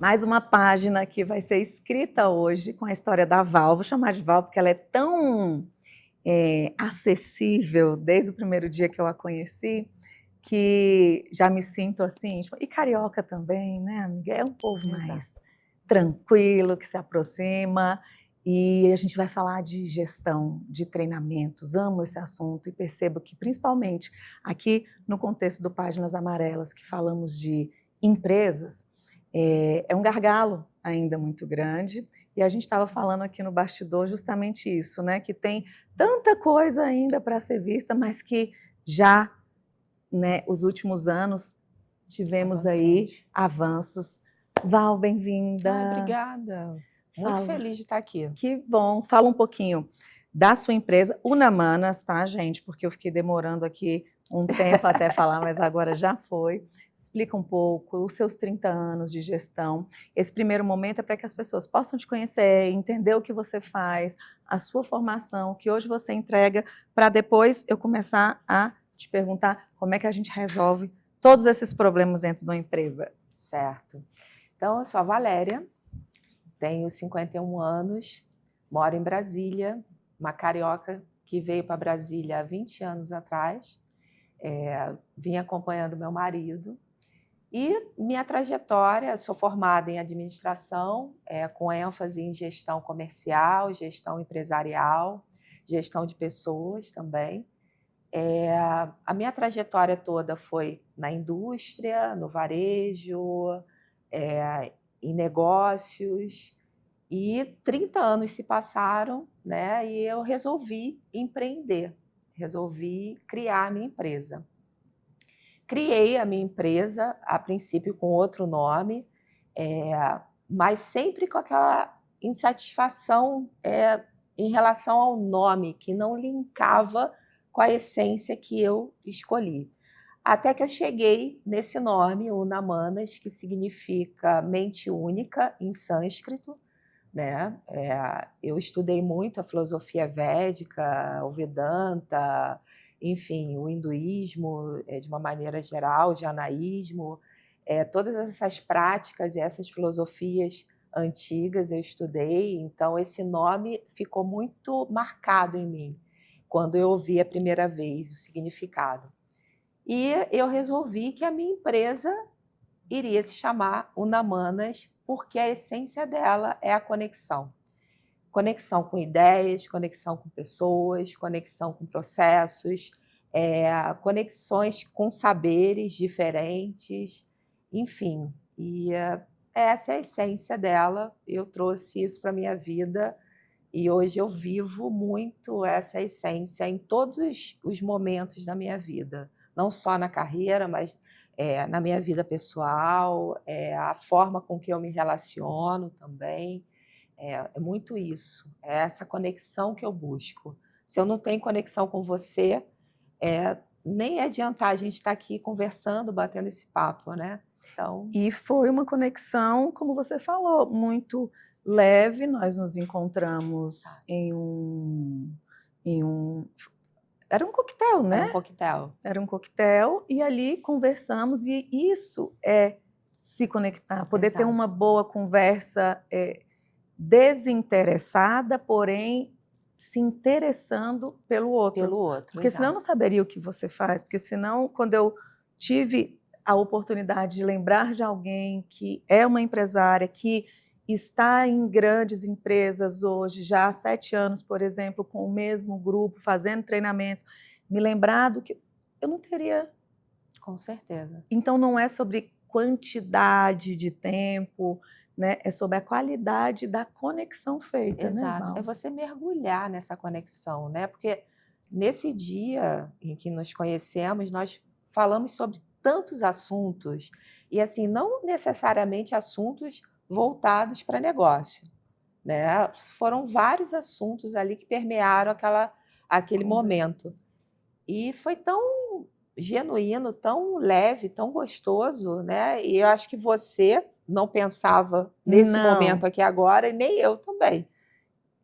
Mais uma página que vai ser escrita hoje com a história da Val. Vou chamar de Val porque ela é tão acessível desde o primeiro dia que eu a conheci, que já me sinto assim, tipo, e carioca também, né, amiga? É um povo mais tranquilo, que se aproxima, e a gente vai falar de gestão, de treinamentos. Amo esse assunto e percebo que, principalmente aqui no contexto do Páginas Amarelas, que falamos de empresas, é um gargalo ainda muito grande, e a gente estava falando aqui no bastidor justamente isso, né, que tem tanta coisa ainda para ser vista, mas que já, né, os últimos anos tivemos aí avanços. Val, bem-vinda. Obrigada. Muito feliz de estar aqui. Que bom. Fala um pouquinho da sua empresa, Unamanas, tá, gente? Porque eu fiquei demorando aqui um tempo até falar, mas agora já foi. Explica um pouco os seus 30 anos de gestão. Esse primeiro momento é para que as pessoas possam te conhecer, entender o que você faz, a sua formação, que hoje você entrega, para depois eu começar a te perguntar como é que a gente resolve todos esses problemas dentro de uma empresa. Certo. Então, eu sou a Valéria, tenho 51 anos, moro em Brasília, uma carioca que veio para Brasília há 20 anos atrás. Vim acompanhando meu marido. E minha trajetória, sou formada em administração, com ênfase em gestão comercial, gestão empresarial, gestão de pessoas também. A minha trajetória toda foi na indústria, no varejo, em negócios, e 30 anos se passaram, né, e eu resolvi empreender, resolvi criar a minha empresa. Criei a minha empresa, a princípio com outro nome, mas sempre com aquela insatisfação em relação ao nome, que não linkava com a essência que eu escolhi. Até que eu cheguei nesse nome, Unamanas, que significa mente única em sânscrito, né? Eu estudei muito a filosofia védica, o Vedanta, enfim, o hinduísmo, de uma maneira geral, o janaísmo, todas essas práticas e essas filosofias antigas eu estudei, então esse nome ficou muito marcado em mim quando eu ouvi a primeira vez o significado. E eu resolvi que a minha empresa iria se chamar Unamanas, porque a essência dela é a conexão. Conexão com ideias, conexão com pessoas, conexão com processos, conexões com saberes diferentes, enfim. E essa é a essência dela. Eu trouxe isso para a minha vida e hoje eu vivo muito essa essência em todos os momentos da minha vida. Não só na carreira, mas na minha vida pessoal, a forma com que eu me relaciono também. É muito isso, é essa conexão que eu busco. Se eu não tenho conexão com você, nem adiantar a gente estar aqui conversando, batendo esse papo, né? Então... E foi uma conexão, como você falou, muito leve. Nós nos encontramos em um era um coquetel, né? Era um coquetel. Era um coquetel, e ali conversamos, e isso é se conectar, poder ter uma boa conversa desinteressada, porém se interessando pelo outro. Pelo outro, porque senão eu não saberia o que você faz, porque senão, quando eu tive a oportunidade de lembrar de alguém que é uma empresária, que está em grandes empresas hoje, já há 7 anos, por exemplo, com o mesmo grupo, fazendo treinamentos, me lembrar do que eu não teria. Com certeza. Então, não é sobre quantidade de tempo, né? É sobre a qualidade da conexão feita. Exato. Né, Val? É você mergulhar nessa conexão, né? Porque nesse dia em que nos conhecemos, nós falamos sobre tantos assuntos, e assim, não necessariamente assuntos voltados para negócio, né? Foram vários assuntos ali que permearam aquele momento. E foi tão genuíno, tão leve, tão gostoso, né? E eu acho que você não pensava nesse momento aqui agora, e nem eu também.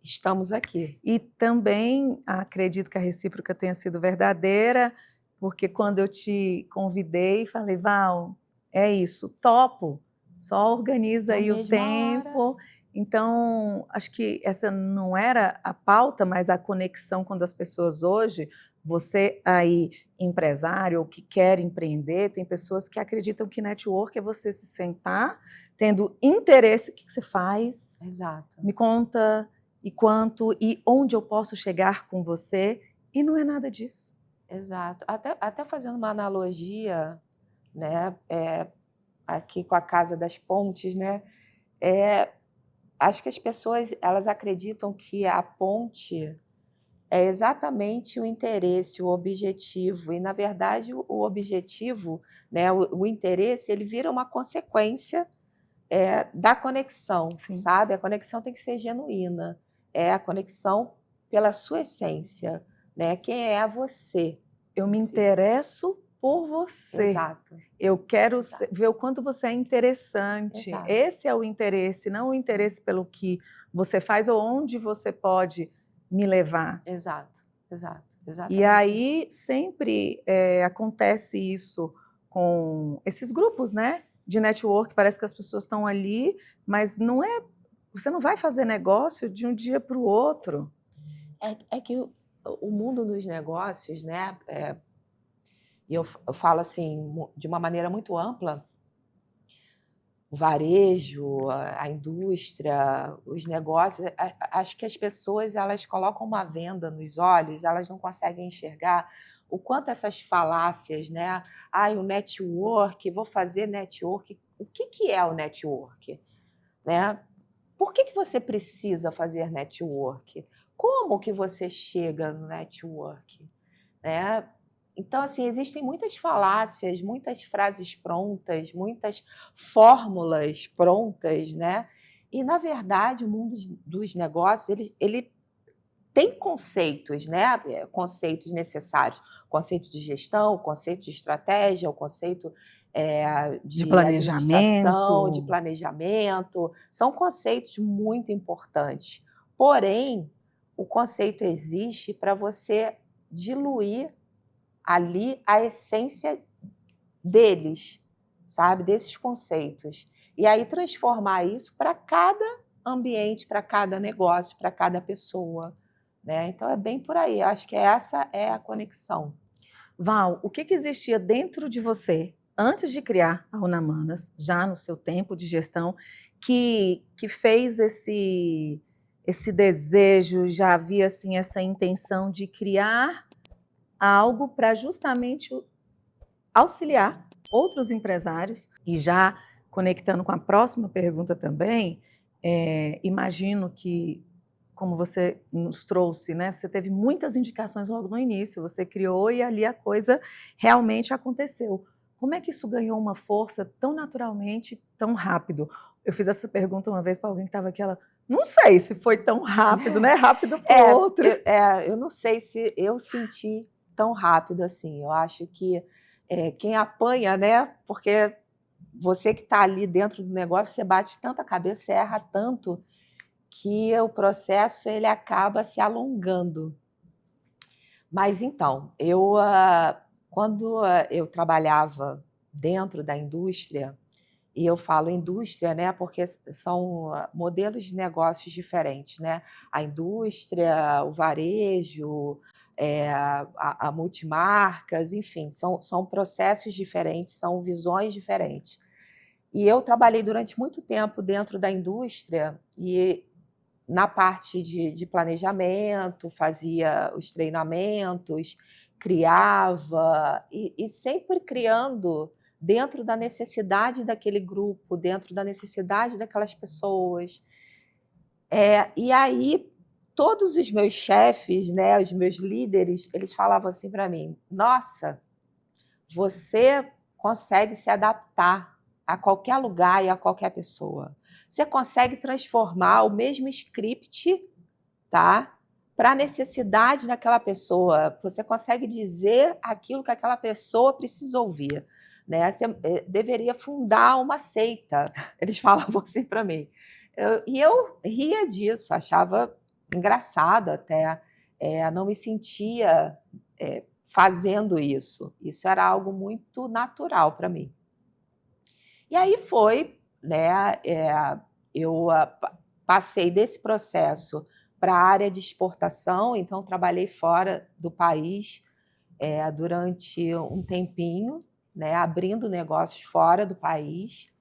Estamos aqui. E também acredito que a recíproca tenha sido verdadeira, porque quando eu te convidei, falei, Val, é isso, topo. só organiza Na aí o mesma tempo. hora. Então, acho que essa não era a pauta, mas a conexão quando as pessoas hoje, você aí, empresário ou que quer empreender, tem pessoas que acreditam que network é você se sentar, tendo interesse, o que você faz? Exato. Me conta, e quanto, e onde eu posso chegar com você, e não é nada disso. Exato. Até fazendo uma analogia, né, aqui com a Casa das Pontes, né, acho que as pessoas elas acreditam que a ponte é exatamente o interesse, o objetivo, e na verdade o objetivo, né, o interesse, ele vira uma consequência, da conexão, Sim. sabe? A conexão tem que ser genuína, é a conexão pela sua essência, né? Quem é você Eu em me si. interesso por você. Exato, Eu quero exato, ver o quanto você é interessante. exato, Esse é o interesse, não o interesse pelo que você faz ou onde você pode me levar. exato, exato, E exatamente isso. aí sempre acontece isso com esses grupos, né, de network, parece que as pessoas estão ali, mas não é, você não vai fazer negócio de um dia para o outro. É que o mundo dos negócios, né, e eu falo assim, de uma maneira muito ampla, o varejo, a indústria, os negócios, acho que as pessoas elas colocam uma venda nos olhos, elas não conseguem enxergar o quanto essas falácias, né? Ai, o network, vou fazer network. O que é o network? Né? Por que você precisa fazer network? Como que você chega no network? Né? Então, assim, existem muitas falácias, muitas frases prontas, muitas fórmulas prontas, né? E, na verdade, o mundo dos negócios, ele tem conceitos, né? Conceitos necessários. Conceito de gestão, conceito de estratégia, o conceito De de administração, de planejamento. planejamento. São conceitos muito importantes. Porém, o conceito existe para você diluir ali a essência deles, sabe? Desses conceitos. E aí transformar isso para cada ambiente, para cada negócio, para cada pessoa. Né? Então é bem por aí. Eu acho que essa é a conexão. Val, o que existia dentro de você antes de criar a Unamanas, já no seu tempo de gestão, que fez esse desejo, já havia assim essa intenção de criar algo para justamente auxiliar outros empresários? E já conectando com a próxima pergunta também, imagino que, como você nos trouxe, né, você teve muitas indicações logo no início, você criou e ali a coisa realmente aconteceu. Como é que isso ganhou uma força tão naturalmente, tão rápido? Eu fiz essa pergunta uma vez para alguém que estava aqui, ela, não sei se foi tão rápido, né? Rápido para o outro. Eu não sei se eu senti tão rápido assim. Eu acho que quem apanha, né? Porque você que está ali dentro do negócio, você bate tanta cabeça, você erra tanto, que o processo ele acaba se alongando. Mas então, quando eu trabalhava dentro da indústria, e eu falo indústria, né, porque são modelos de negócios diferentes, né? A indústria, o varejo, a multimarcas, enfim, são processos diferentes, são visões diferentes. E eu trabalhei durante muito tempo dentro da indústria e na parte de planejamento, fazia os treinamentos, criava, e sempre criando dentro da necessidade daquele grupo, dentro da necessidade daquelas pessoas. E aí, todos os meus chefes, né, os meus líderes, eles falavam assim para mim: nossa, você consegue se adaptar a qualquer lugar e a qualquer pessoa. Você consegue transformar o mesmo script, tá, para a necessidade daquela pessoa. Você consegue dizer aquilo que aquela pessoa precisa ouvir. Né? Você deveria fundar uma seita. Eles falavam assim para mim. E eu ria disso, achava engraçado até. Não me sentia fazendo isso. Isso era algo muito natural para mim. E aí foi né, eu passei desse processo para a área de exportação, então trabalhei fora do país durante um tempinho, né, abrindo negócios fora do país.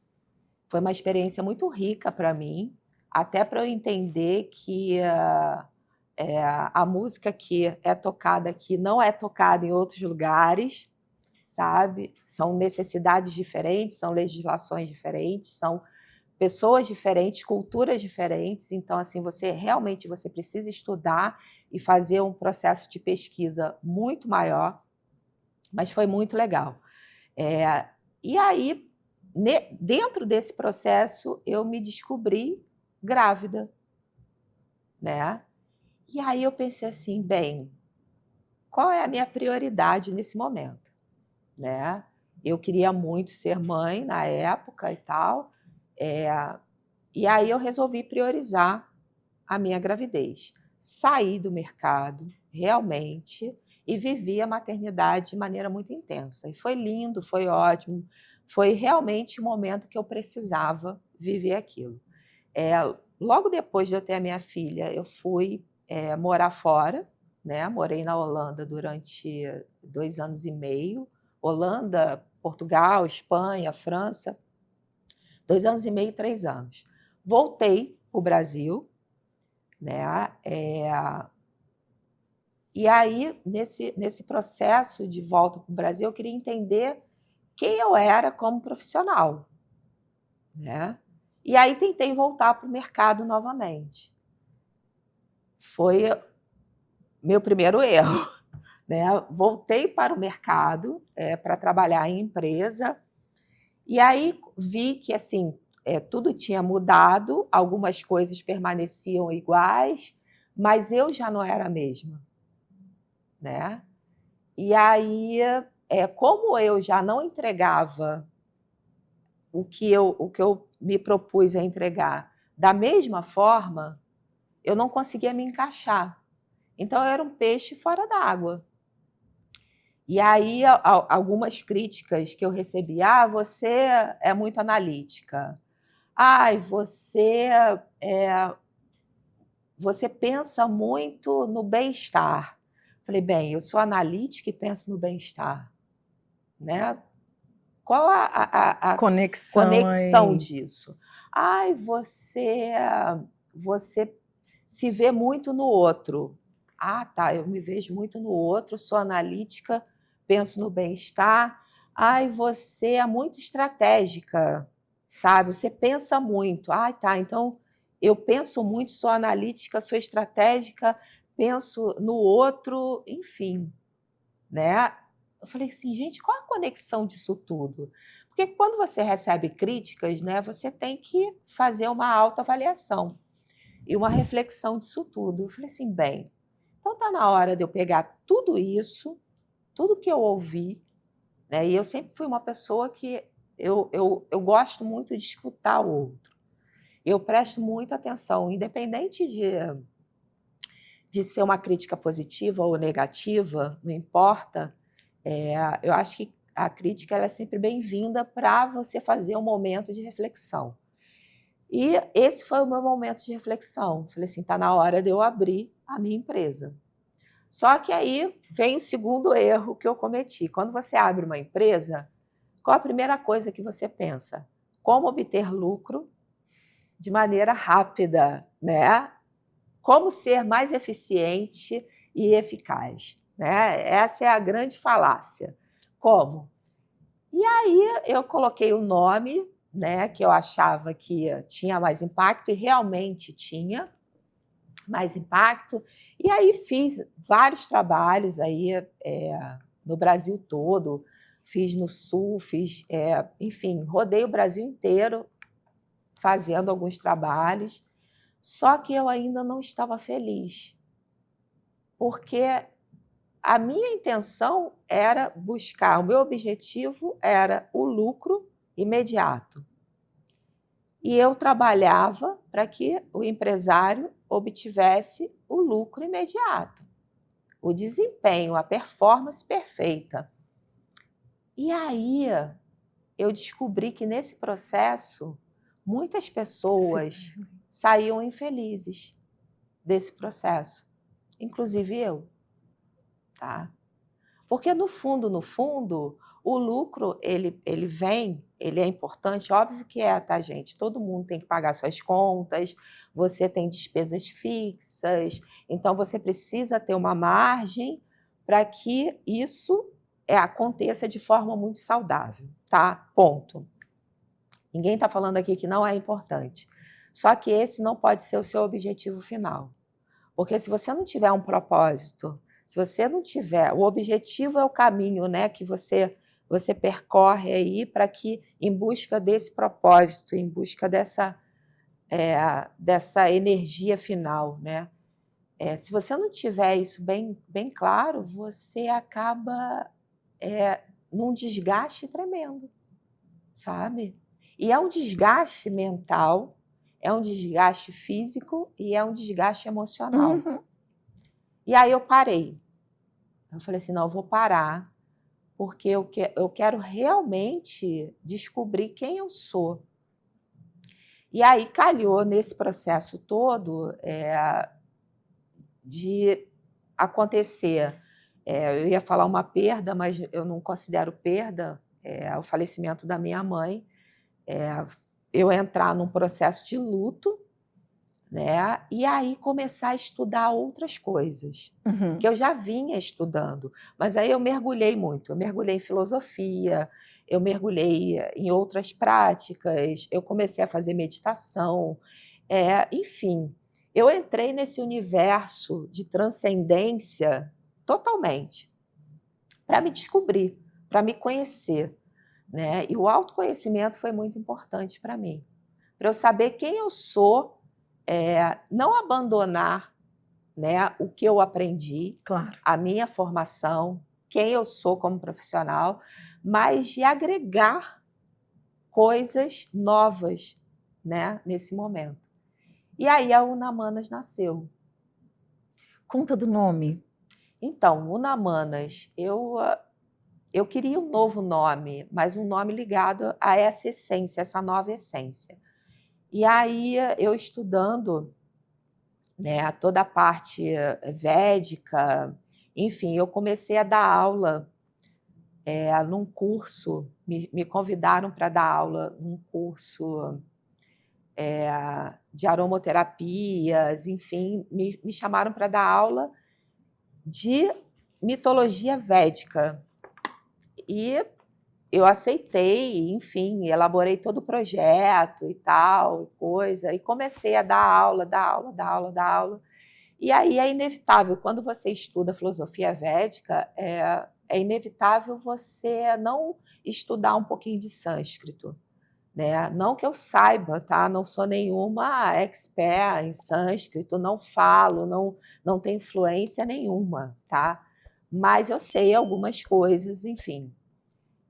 Foi uma experiência muito rica para mim, até para eu entender que a música que é tocada aqui não é tocada em outros lugares, sabe? São necessidades diferentes, são legislações diferentes, são pessoas diferentes, culturas diferentes. Então, assim, você precisa estudar e fazer um processo de pesquisa muito maior, mas foi muito legal. E aí, dentro desse processo, eu me descobri grávida, né? E aí eu pensei assim, bem, qual é a minha prioridade nesse momento, né? Eu queria muito ser mãe na época e tal, e aí eu resolvi priorizar a minha gravidez. Saí do mercado, realmente, e vivi a maternidade de maneira muito intensa. E foi lindo, foi ótimo, foi realmente o momento que eu precisava viver aquilo. Logo depois de eu ter a minha filha, eu fui morar fora, né? Morei na Holanda durante 2 anos e meio. Holanda, Portugal, Espanha, França. 2 anos e meio, 3 anos. Voltei para o Brasil, né? E aí, nesse processo de volta para o Brasil, eu queria entender quem eu era como profissional, né? E aí tentei voltar para o mercado novamente. Foi meu primeiro erro, né? Voltei para o mercado para trabalhar em empresa, e aí vi que assim tudo tinha mudado, algumas coisas permaneciam iguais, mas eu já não era a mesma, né? E aí, como eu já não entregava o que eu me propus a entregar da mesma forma, eu não conseguia me encaixar. Então, eu era um peixe fora d'água. E aí, algumas críticas que eu recebi: você é muito analítica. Você pensa muito no bem-estar. Falei, bem, eu sou analítica e penso no bem-estar, né? Qual a conexão aí. disso? Você se vê muito no outro. Tá, eu me vejo muito no outro, sou analítica, penso no bem-estar. Você é muito estratégica, sabe? Você pensa muito. Tá, então eu penso muito, sou analítica, sou estratégica, penso no outro, enfim, né? Eu falei assim, gente, qual a conexão disso tudo? Porque quando você recebe críticas, né, você tem que fazer uma autoavaliação e uma reflexão disso tudo. Eu falei assim, bem, então está na hora de eu pegar tudo isso, tudo que eu ouvi, né, e eu sempre fui uma pessoa que eu gosto muito de escutar o outro. Eu presto muita atenção, independente de ser uma crítica positiva ou negativa, não importa. Eu acho que a crítica ela é sempre bem-vinda para você fazer um momento de reflexão. E esse foi o meu momento de reflexão. Falei assim, está na hora de eu abrir a minha empresa. Só que aí vem o segundo erro que eu cometi. Quando você abre uma empresa, qual a primeira coisa que você pensa? Como obter lucro de maneira rápida, né? Como ser mais eficiente e eficaz, né? Essa é a grande falácia. Como? E aí eu coloquei o nome, né, que eu achava que tinha mais impacto, e realmente tinha mais impacto. E aí fiz vários trabalhos aí, no Brasil todo, fiz no Sul, enfim, rodei o Brasil inteiro fazendo alguns trabalhos, só que eu ainda não estava feliz, porque a minha intenção era buscar, o meu objetivo era o lucro imediato. E eu trabalhava para que o empresário obtivesse o lucro imediato, o desempenho, a performance perfeita. E aí eu descobri que nesse processo muitas pessoas saíam infelizes desse processo, inclusive eu, tá? Porque no fundo, o lucro ele vem, ele é importante, óbvio que é, tá, gente? Todo mundo tem que pagar suas contas, você tem despesas fixas, então você precisa ter uma margem para que isso aconteça de forma muito saudável, tá? Ponto. Ninguém está falando aqui que não é importante. Só que esse não pode ser o seu objetivo final. Porque se você não tiver um propósito, se você não tiver... O objetivo é o caminho, né, que você percorre aí para que, em busca desse propósito, em busca dessa energia final, né? Se você não tiver isso bem claro, você acaba num desgaste tremendo, sabe? E é um desgaste mental, é um desgaste físico e é um desgaste emocional. Uhum. E aí eu parei. Eu falei assim, não, eu vou parar, porque eu quero realmente descobrir quem eu sou. E aí calhou nesse processo todo de acontecer. Eu ia falar uma perda, mas eu não considero perda, o falecimento da minha mãe. Eu entrar num processo de luto, né? E aí começar a estudar outras coisas, que eu já vinha estudando, mas aí eu mergulhei muito, eu mergulhei em filosofia, eu mergulhei em outras práticas, eu comecei a fazer meditação, enfim, eu entrei nesse universo de transcendência totalmente, para me descobrir, para me conhecer, né? E o autoconhecimento foi muito importante para mim, para eu saber quem eu sou, não abandonar, né, o que eu aprendi, Claro. a minha formação, quem eu sou como profissional, mas de agregar coisas novas, né, nesse momento. E aí a Unamanas nasceu. Conta do nome. Então, Unamanas, eu queria um novo nome, mas um nome ligado a essa essência, essa nova essência. E aí, eu estudando, né, toda a parte védica, enfim, eu comecei a dar aula num curso, me convidaram para dar aula num curso de aromaterapias, enfim, me chamaram para dar aula de mitologia védica. E eu aceitei, enfim, elaborei todo o projeto e tal, coisa, e comecei a dar aula. E aí é inevitável, quando você estuda filosofia védica, é inevitável você não estudar um pouquinho de sânscrito, né? Não que eu saiba, tá? Não sou nenhuma expert em sânscrito, não falo, não tenho influência nenhuma, tá? Mas eu sei algumas coisas, enfim.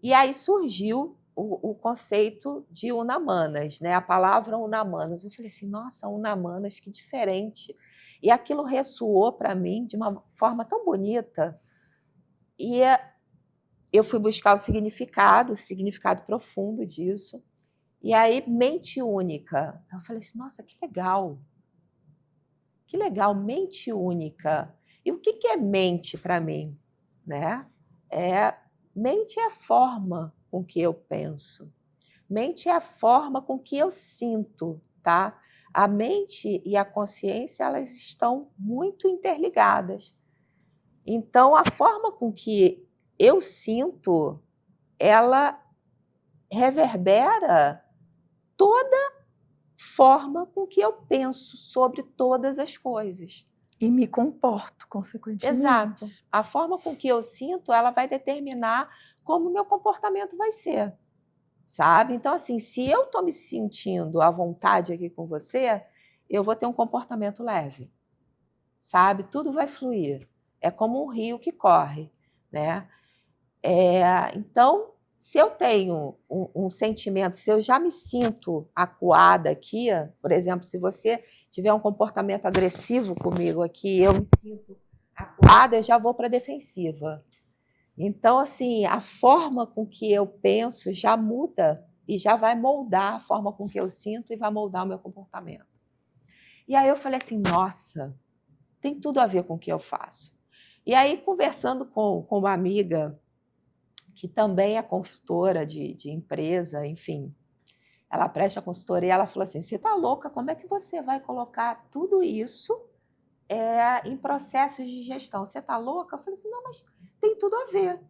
E aí surgiu o conceito de Unamanas, né? A palavra Unamanas. Eu falei assim, nossa, Unamanas, que diferente. E aquilo ressoou para mim de uma forma tão bonita. E eu fui buscar o significado profundo disso. E aí, mente única. Eu falei assim, nossa, que legal. Que legal, mente única. E o que é mente para mim? Né? Mente é a forma com que eu penso. Mente é a forma com que eu sinto, tá? A mente e a consciência, elas estão muito interligadas. Então, a forma com que eu sinto, ela reverbera toda forma com que eu penso sobre todas as coisas. E me comporto, consequentemente. Exato. A forma com que eu sinto, ela vai determinar como o meu comportamento vai ser, sabe? Então, assim, se eu estou me sentindo à vontade aqui com você, eu vou ter um comportamento leve, sabe? Tudo vai fluir. É como um rio que corre, né? Então, se eu tenho um sentimento, se eu já me sinto acuada aqui, por exemplo, se você tiver um comportamento agressivo comigo aqui, eu me sinto acuada, eu já vou para a defensiva. Então, assim, a forma com que eu penso já muda e já vai moldar a forma com que eu sinto e vai moldar o meu comportamento. E aí eu falei assim, nossa, tem tudo a ver com o que eu faço. E aí, conversando com uma amiga que também é consultora de empresa, enfim, ela presta consultoria, ela falou assim, você está louca, como é que você vai colocar tudo isso em processos de gestão? Você está louca? Eu falei assim, não, mas tem tudo a ver,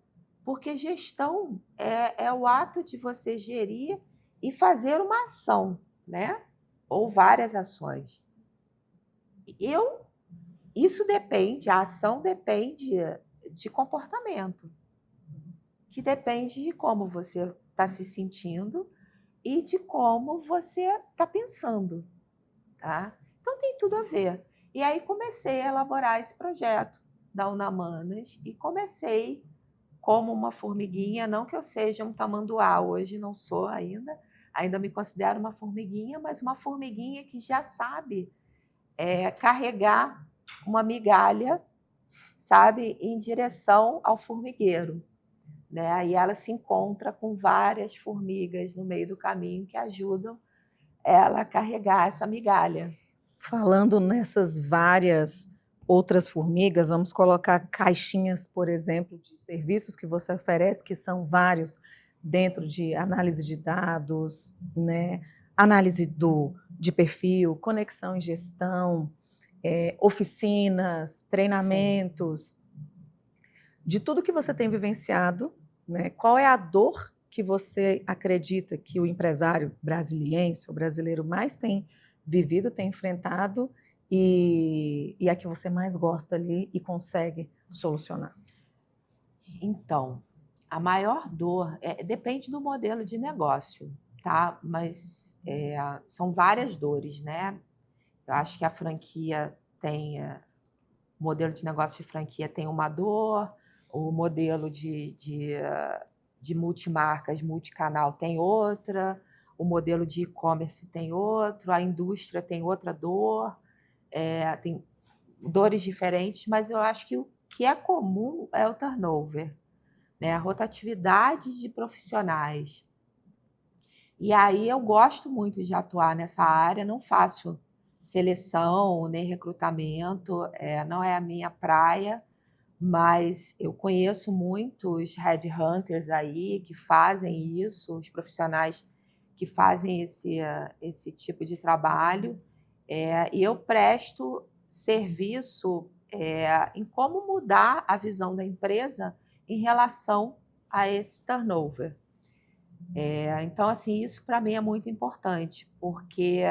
porque gestão é o ato de você gerir e fazer uma ação, né? Ou várias ações. Isso depende, a ação depende de comportamento, que depende de como você está se sentindo e de como você está pensando, tá? Então tem tudo a ver. E aí comecei a elaborar esse projeto da Unamanas e comecei como uma formiguinha, não que eu seja um tamanduá, hoje não sou ainda me considero uma formiguinha, mas uma formiguinha que já sabe carregar uma migalha, sabe, em direção ao formigueiro, né? Aí ela se encontra com várias formigas no meio do caminho que ajudam ela a carregar essa migalha. Falando nessas várias outras formigas, vamos colocar caixinhas, por exemplo, de serviços que você oferece, que são vários, dentro de análise de dados, né? Análise de perfil, conexão e gestão, oficinas, treinamentos. Sim. De tudo que você tem vivenciado, né? Qual é a dor que você acredita que o empresário brasiliense, o brasileiro, mais tem vivido, tem enfrentado e a que você mais gosta ali e consegue solucionar? Então, a maior dor depende do modelo de negócio, tá? Mas são várias dores, né? Eu acho que a franquia tem... o modelo de negócio de franquia tem uma dor, o modelo de multimarcas, multicanal tem outra, o modelo de e-commerce tem outro, a indústria tem outra dor, tem dores diferentes, mas eu acho que o que é comum é o turnover, né? A rotatividade de profissionais. E aí eu gosto muito de atuar nessa área, não faço seleção nem recrutamento, não é a minha praia, mas eu conheço muitos headhunters aí que fazem isso, os profissionais que fazem esse tipo de trabalho, e eu presto serviço em como mudar a visão da empresa em relação a esse turnover. Então, assim, isso para mim é muito importante, porque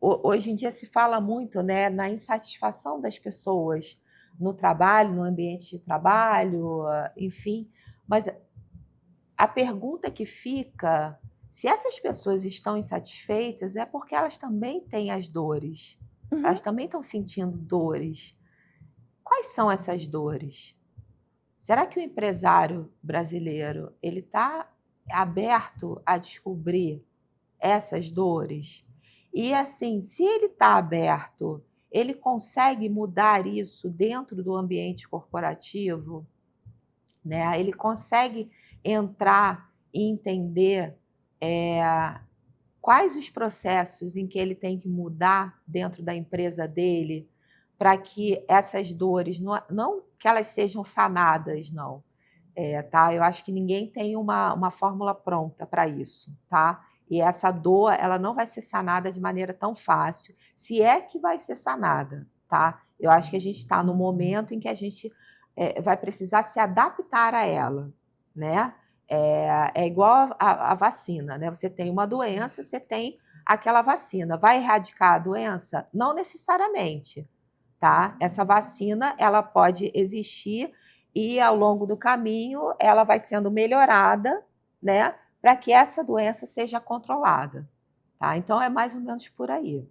hoje em dia se fala muito, né, na insatisfação das pessoas no trabalho, no ambiente de trabalho, enfim, mas a pergunta que fica, se essas pessoas estão insatisfeitas, é porque elas também têm as dores, elas também estão sentindo dores. Quais são essas dores? Será que o empresário brasileiro ele está aberto a descobrir essas dores? E assim, se ele está aberto, ele consegue mudar isso dentro do ambiente corporativo, né? Ele consegue entrar e entender quais os processos em que ele tem que mudar dentro da empresa dele para que essas dores, não que elas sejam sanadas, não. Tá? Eu acho que ninguém tem uma fórmula pronta para isso, tá? E essa dor, ela não vai ser sanada de maneira tão fácil, se é que vai ser sanada, tá? Eu acho que a gente está no momento em que a gente vai precisar se adaptar a ela, né? É igual a vacina, né? Você tem uma doença, você tem aquela vacina. Vai erradicar a doença? Não necessariamente, tá? Essa vacina, ela pode existir e ao longo do caminho ela vai sendo melhorada, né, para que essa doença seja controlada, tá? Então é mais ou menos por aí.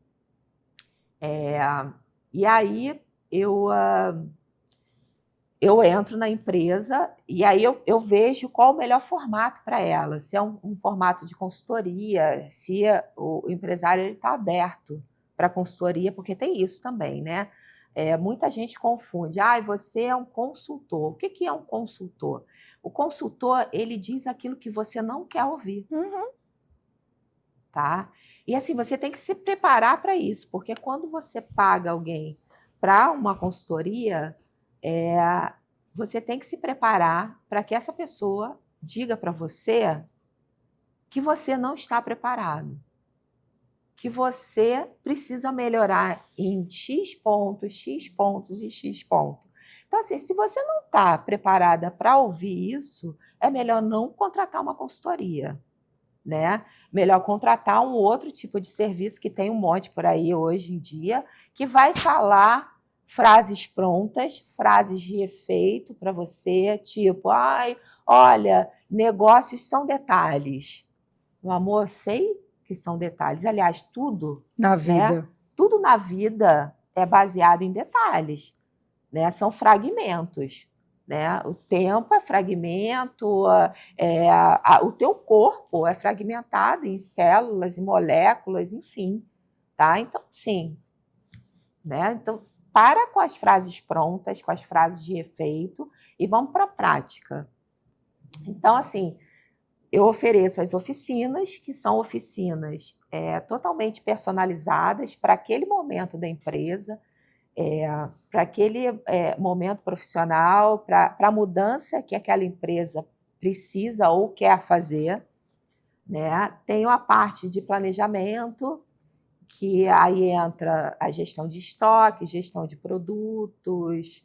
E aí eu entro na empresa e aí eu vejo qual o melhor formato para ela, se é um formato de consultoria, se o empresário está aberto para consultoria, porque tem isso também, né? Muita gente confunde. Ah, você é um consultor. O que é um consultor? O consultor, ele diz aquilo que você não quer ouvir. Uhum. Tá? E assim, você tem que se preparar para isso, porque quando você paga alguém para uma consultoria, você tem que se preparar para que essa pessoa diga para você que você não está preparado, que você precisa melhorar em X pontos, X pontos e X pontos. Então, assim, se você não está preparada para ouvir isso, é melhor não contratar uma consultoria, né? Melhor contratar um outro tipo de serviço que tem um monte por aí hoje em dia, que vai falar frases prontas, frases de efeito para você, tipo, ai, olha, negócios são detalhes. Meu amor, eu sei que são detalhes. Aliás, tudo, Na né? vida. Tudo na vida é baseado em detalhes, né? São fragmentos, né? O tempo é fragmento, o teu corpo é fragmentado em células e moléculas, enfim, tá? Então, sim, né? Então, para com as frases prontas, com as frases de efeito e vamos para a prática. Então, assim, eu ofereço as oficinas, que são oficinas totalmente personalizadas para aquele momento da empresa, para aquele momento profissional, para a mudança que aquela empresa precisa ou quer fazer, né? Tenho a parte de planejamento, que aí entra a gestão de estoque, gestão de produtos,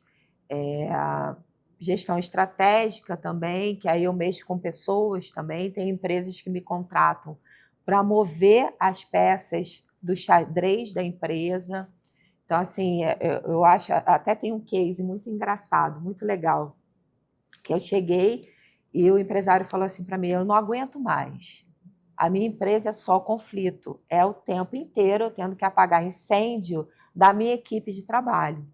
gestão estratégica também, que aí eu mexo com pessoas também. Tem empresas que me contratam para mover as peças do xadrez da empresa. Então, assim, eu acho, até tem um case muito engraçado, muito legal, que eu cheguei e o empresário falou assim para mim, eu não aguento mais. A minha empresa é só conflito, é o tempo inteiro eu tendo que apagar incêndio da minha equipe de trabalho.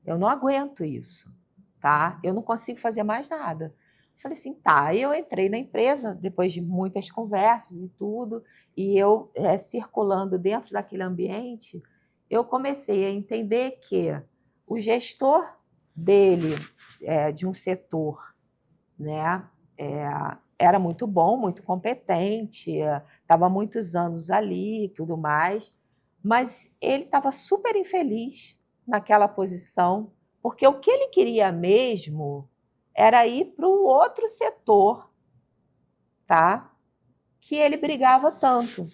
Eu não aguento isso, tá? Eu não consigo fazer mais nada. Eu falei assim, tá. Aí eu entrei na empresa, depois de muitas conversas e tudo, e eu circulando dentro daquele ambiente, eu comecei a entender que o gestor dele, de um setor, né, era muito bom, muito competente, estava há muitos anos ali e tudo mais, mas ele estava super infeliz naquela posição, porque o que ele queria mesmo era ir para o outro setor, tá? Que ele brigava tanto.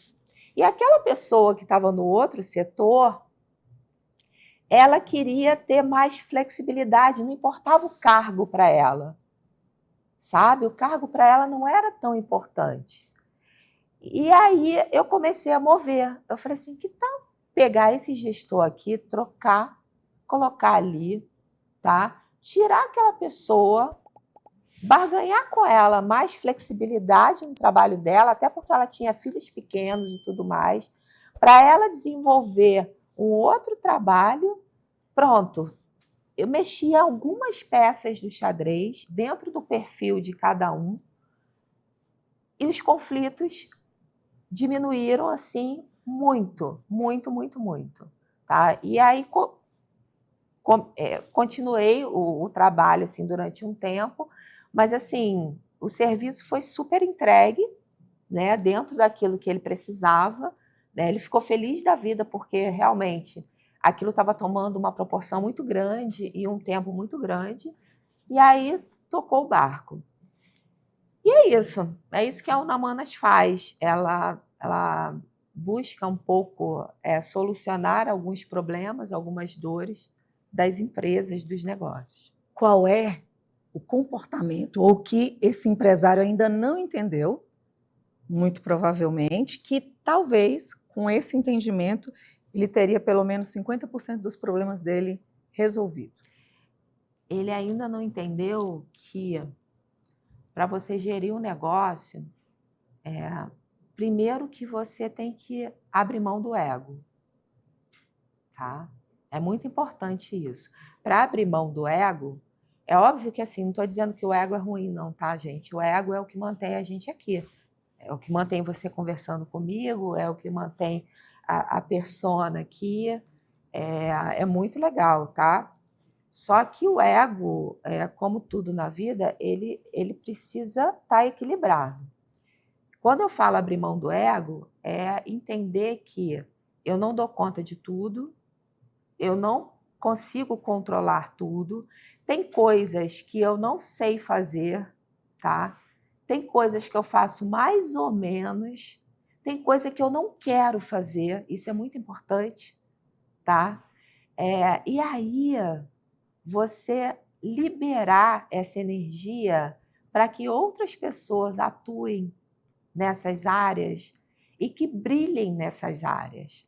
E aquela pessoa que estava no outro setor, ela queria ter mais flexibilidade, não importava o cargo para ela, sabe? O cargo para ela não era tão importante. E aí eu comecei a mover. Eu falei assim, que tal pegar esse gestor aqui, trocar, colocar ali, tá? Tirar aquela pessoa, barganhar com ela mais flexibilidade no trabalho dela, até porque ela tinha filhos pequenos e tudo mais, para ela desenvolver um outro trabalho. Pronto, eu mexi algumas peças do xadrez dentro do perfil de cada um e os conflitos diminuíram assim muito, muito, muito, muito. Tá? E aí continuei o trabalho assim durante um tempo, mas assim o serviço foi super entregue, né, dentro daquilo que ele precisava, né? Ele ficou feliz da vida porque realmente aquilo estava tomando uma proporção muito grande e um tempo muito grande, e aí tocou o barco. E é isso que a Unamanas faz. Ela busca um pouco solucionar alguns problemas, algumas dores das empresas, dos negócios. Qual é o comportamento ou que esse empresário ainda não entendeu, muito provavelmente, que talvez com esse entendimento ele teria pelo menos 50% dos problemas dele resolvido? Ele ainda não entendeu que para você gerir um negócio, primeiro que você tem que abrir mão do ego, tá? É muito importante isso. Para abrir mão do ego, é óbvio que assim, não estou dizendo que o ego é ruim, não, tá, gente? O ego é o que mantém a gente aqui. É o que mantém você conversando comigo, é o que mantém a persona aqui. é muito legal, tá? Só que o ego, como tudo na vida, ele precisa estar equilibrado. Quando eu falo abrir mão do ego, é entender que eu não dou conta de tudo, eu não consigo controlar tudo, tem coisas que eu não sei fazer, tá? Tem coisas que eu faço mais ou menos, tem coisa que eu não quero fazer, isso é muito importante, tá? E aí você liberar essa energia para que outras pessoas atuem nessas áreas e que brilhem nessas áreas,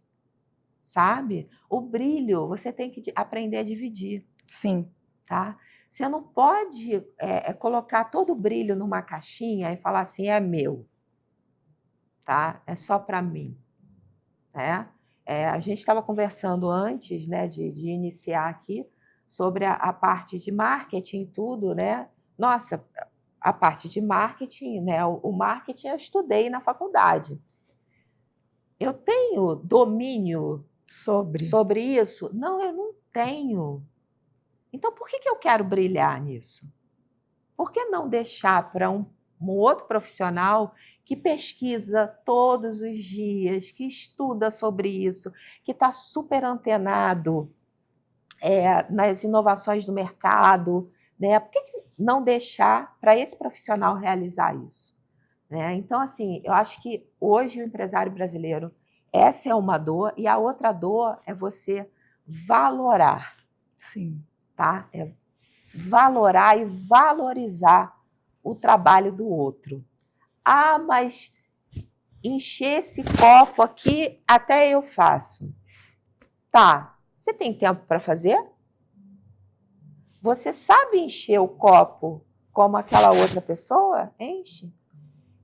sabe? O brilho você tem que aprender a dividir. Sim. Tá? Você não pode colocar todo o brilho numa caixinha e falar assim, é meu, tá? É só para mim, né? A gente estava conversando antes, né, de iniciar aqui sobre a parte de marketing e tudo, né? Nossa, a parte de marketing, né? O marketing eu estudei na faculdade. Eu tenho domínio sobre isso? Não, eu não tenho. Então, por que eu quero brilhar nisso? Por que não deixar para um outro profissional que pesquisa todos os dias, que estuda sobre isso, que está super antenado nas inovações do mercado, né? Por que não deixar para esse profissional realizar isso? Né? Então, assim, eu acho que hoje o empresário brasileiro, essa é uma dor, e a outra dor é você valorar. Sim. Tá? Valorar e valorizar o trabalho do outro. Ah, mas encher esse copo aqui até eu faço. Tá, você tem tempo para fazer? Você sabe encher o copo como aquela outra pessoa enche?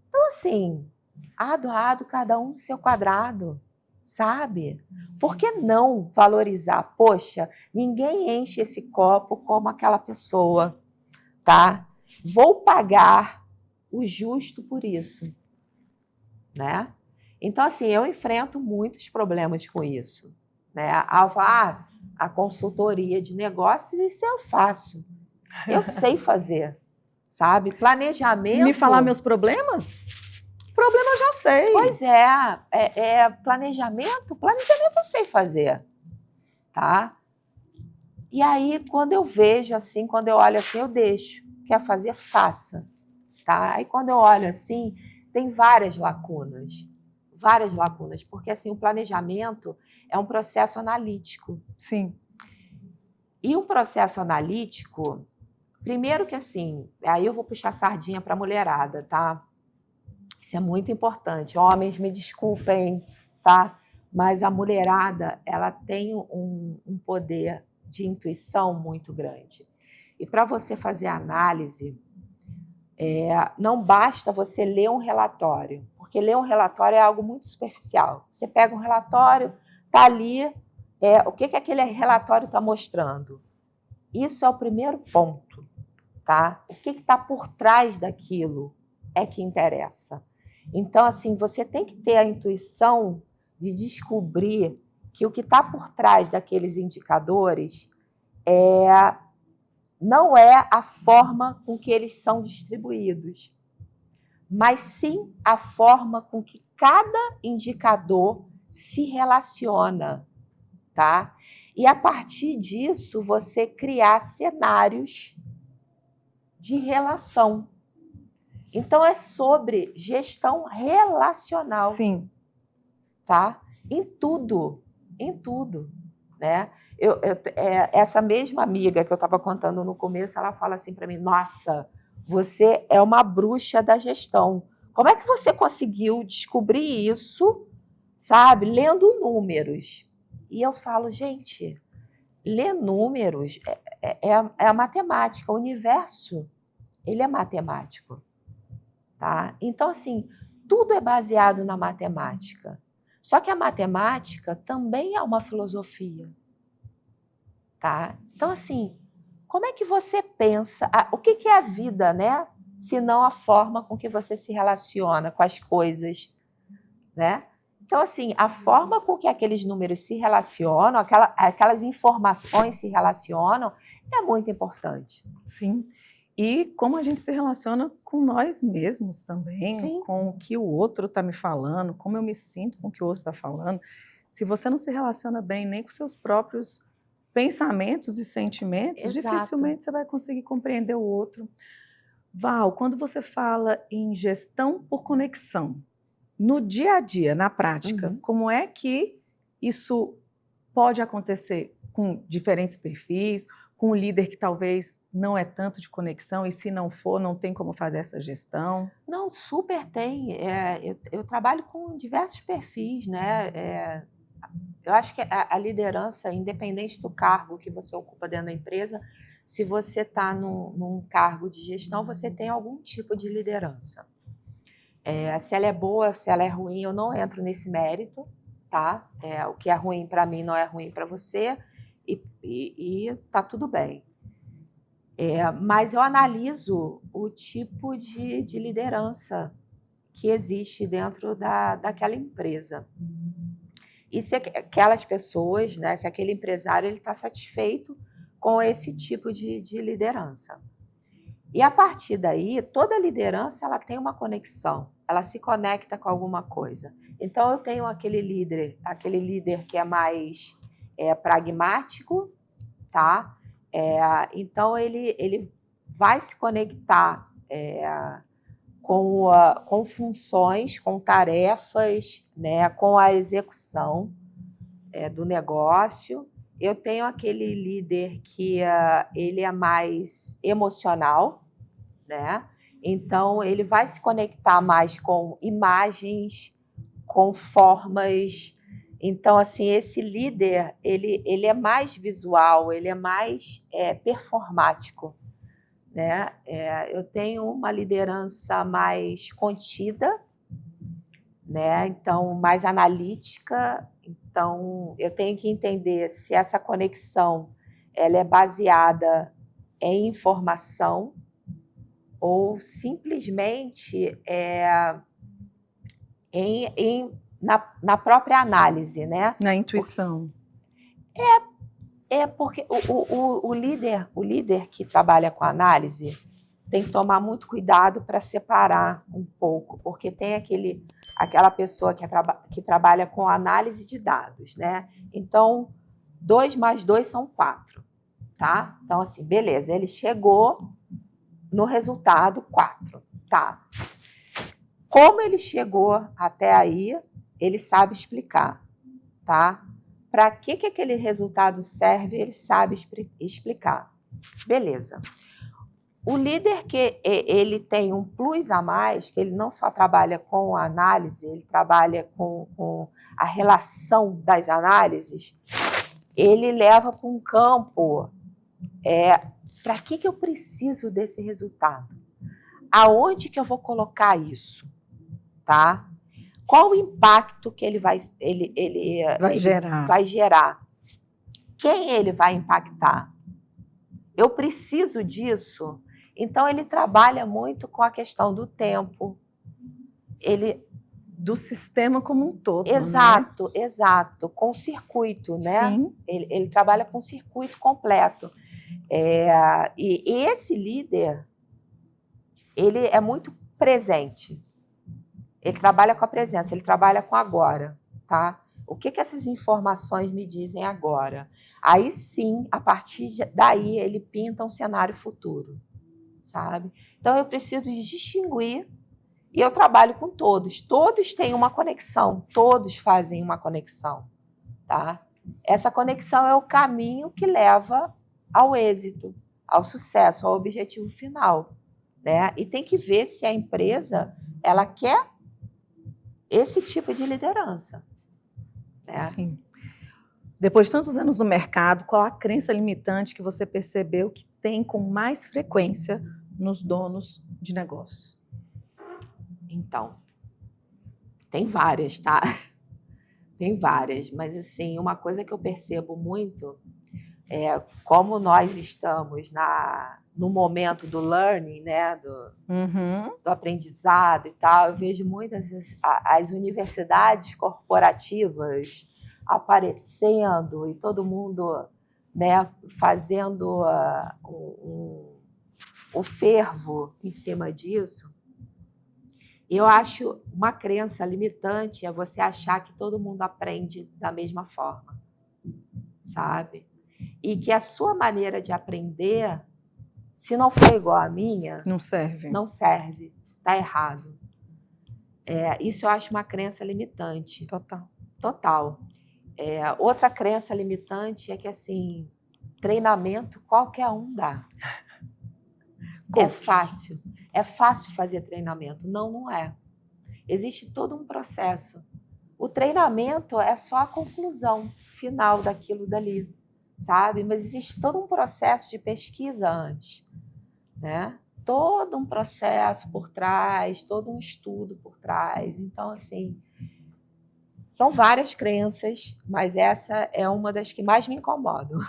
Então, assim, ado, cada um no seu quadrado, sabe? Por que não valorizar? Poxa, ninguém enche esse copo como aquela pessoa, tá? Vou pagar o justo por isso, né? Então, assim, eu enfrento muitos problemas com isso, né? A consultoria de negócios, isso eu faço. Eu sei fazer, sabe? Planejamento... Me falar meus problemas? Problema eu já sei. Pois planejamento eu sei fazer, tá? E aí, quando eu vejo assim, quando eu olho assim, eu deixo. Quer fazer, faça, tá? Aí, quando eu olho assim, tem várias lacunas, porque assim, o planejamento é um processo analítico. Sim. E um processo analítico, primeiro que assim, aí eu vou puxar sardinha para a mulherada, tá? Isso é muito importante. Homens, me desculpem, tá? Mas a mulherada, ela tem um poder de intuição muito grande. E para você fazer análise, não basta você ler um relatório, porque ler um relatório é algo muito superficial. Você pega um relatório, tá ali, o que aquele relatório está mostrando? Isso é o primeiro ponto, tá? O que está por trás daquilo é que interessa. Então, assim, você tem que ter a intuição de descobrir que o que está por trás daqueles indicadores não é a forma com que eles são distribuídos, mas sim a forma com que cada indicador se relaciona, tá? E a partir disso, você criar cenários de relação. Então, é sobre gestão relacional. Sim. Tá? Em tudo, né? Essa mesma amiga que eu estava contando no começo, ela fala assim para mim, nossa, você é uma bruxa da gestão. Como é que você conseguiu descobrir isso, sabe? Lendo números. E eu falo, gente, ler números é a matemática, o universo, ele é matemático. Tá? Então, assim, tudo é baseado na matemática. Só que a matemática também é uma filosofia. Tá? Então, assim, como é que você pensa? O que é a vida, né? Se não a forma com que você se relaciona com as coisas, né? Então, assim, a forma com que aqueles números se relacionam, aquelas informações se relacionam, é muito importante. Sim. E como a gente se relaciona com nós mesmos também, Sim. com o que o outro está me falando, como eu me sinto com o que o outro está falando. Se você não se relaciona bem nem com seus próprios pensamentos e sentimentos, Exato. dificilmente você vai conseguir compreender o outro. Val, quando você fala em gestão por conexão, no dia a dia, na prática, como é que isso pode acontecer com diferentes perfis, com um líder que talvez não é tanto de conexão, e se não for, não tem como fazer essa gestão? Não, super tem. Eu trabalho com diversos perfis, né? Eu acho que a liderança, independente do cargo que você ocupa dentro da empresa, se você está num cargo de gestão, você tem algum tipo de liderança. Se ela é boa, se ela é ruim, eu não entro nesse mérito, tá? O que é ruim para mim não é ruim para você, e tá tudo bem. Mas eu analiso o tipo de liderança que existe dentro daquela empresa. E se aquelas pessoas, né, se aquele empresário está satisfeito com esse tipo de liderança. E a partir daí, toda liderança ela tem uma conexão, ela se conecta com alguma coisa. Então, eu tenho aquele líder que é mais pragmático, tá? Então, ele vai se conectar com funções, com tarefas, né, com a execução do negócio. Eu tenho aquele líder que ele é mais emocional, né? Então, ele vai se conectar mais com imagens, com formas. Então, assim, esse líder, ele é mais visual, ele é mais performático, né? Eu tenho uma liderança mais contida, né? Então, mais analítica. Então, eu tenho que entender se essa conexão ela é baseada em informação ou simplesmente na própria análise, né? Na intuição. Porque o líder que trabalha com análise tem que tomar muito cuidado para separar um pouco, porque tem aquela pessoa que trabalha com análise de dados, né? Então, 2 mais 2 são 4, tá? Então, assim, beleza, ele chegou no resultado 4, tá? Como ele chegou até aí, ele sabe explicar, tá? Para que aquele resultado serve, ele sabe explicar. Beleza. O líder que ele tem um plus a mais, que ele não só trabalha com a análise, ele trabalha com a relação das análises, ele leva para um campo, para que eu preciso desse resultado? Aonde que eu vou colocar isso? Tá? Qual o impacto que ele vai gerar? Quem ele vai impactar? Eu preciso disso? Então, ele trabalha muito com a questão do tempo. Do sistema como um todo. Exato, né? Exato. Com circuito, né? Sim. Ele trabalha com circuito completo. E esse líder, ele é muito presente. Ele trabalha com a presença, ele trabalha com agora, tá? O que essas informações me dizem agora? Aí sim, a partir daí, ele pinta um cenário futuro, sabe? Então, eu preciso de distinguir, e eu trabalho com todos. Todos têm uma conexão, todos fazem uma conexão, tá? Essa conexão é o caminho que leva ao êxito, ao sucesso, ao objetivo final, né? E tem que ver se a empresa, ela quer esse tipo de liderança. Né? Sim. Depois de tantos anos no mercado, qual a crença limitante que você percebeu que tem com mais frequência nos donos de negócios? Então, tem várias, tá? Tem várias, mas assim, uma coisa que eu percebo muito é como nós estamos no momento do learning, né, Uhum. do aprendizado e tal, eu vejo muitas as universidades corporativas aparecendo e todo mundo, né, fazendo o fervo em cima disso. Eu acho uma crença limitante é você achar que todo mundo aprende da mesma forma, sabe? E que a sua maneira de aprender, se não for igual à minha, Não serve. não serve, está errado. Isso eu acho uma crença limitante. Total. Total. Outra crença limitante é que, assim, treinamento qualquer um dá. É fácil. É fácil fazer treinamento. Não, não é. Existe todo um processo. O treinamento é só a conclusão final daquilo dali, sabe? Mas existe todo um processo de pesquisa antes, né? Todo um processo por trás, todo um estudo por trás. Então, assim, são várias crenças, mas essa é uma das que mais me incomodam.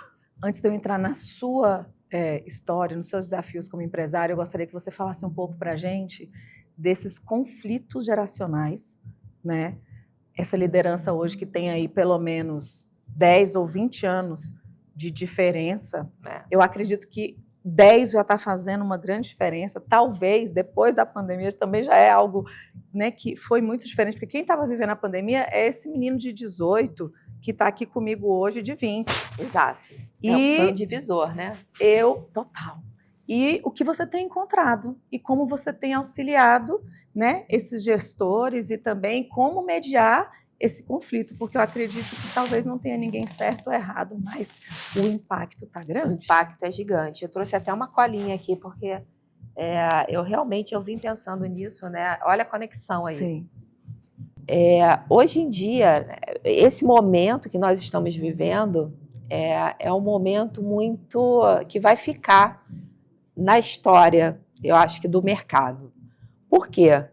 Antes de eu entrar na sua história, nos seus desafios como empresário, eu gostaria que você falasse um pouco para a gente desses conflitos geracionais, né? Essa liderança hoje que tem aí pelo menos 10 ou 20 anos de diferença, eu acredito que 10 já está fazendo uma grande diferença. Talvez, depois da pandemia, também já é algo, né, que foi muito diferente, porque quem estava vivendo a pandemia é esse menino de 18 que está aqui comigo hoje de 20. Exato. Foi um divisor, né? Total. E o que você tem encontrado e como você tem auxiliado, né, esses gestores e também como mediar esse conflito, porque eu acredito que talvez não tenha ninguém certo ou errado, mas o impacto está grande. O impacto é gigante. Eu trouxe até uma colinha aqui, porque eu vim pensando nisso, né? Olha a conexão aí. Sim. Hoje em dia, esse momento que nós estamos vivendo é um momento muito que vai ficar na história, eu acho que do mercado. Por quê?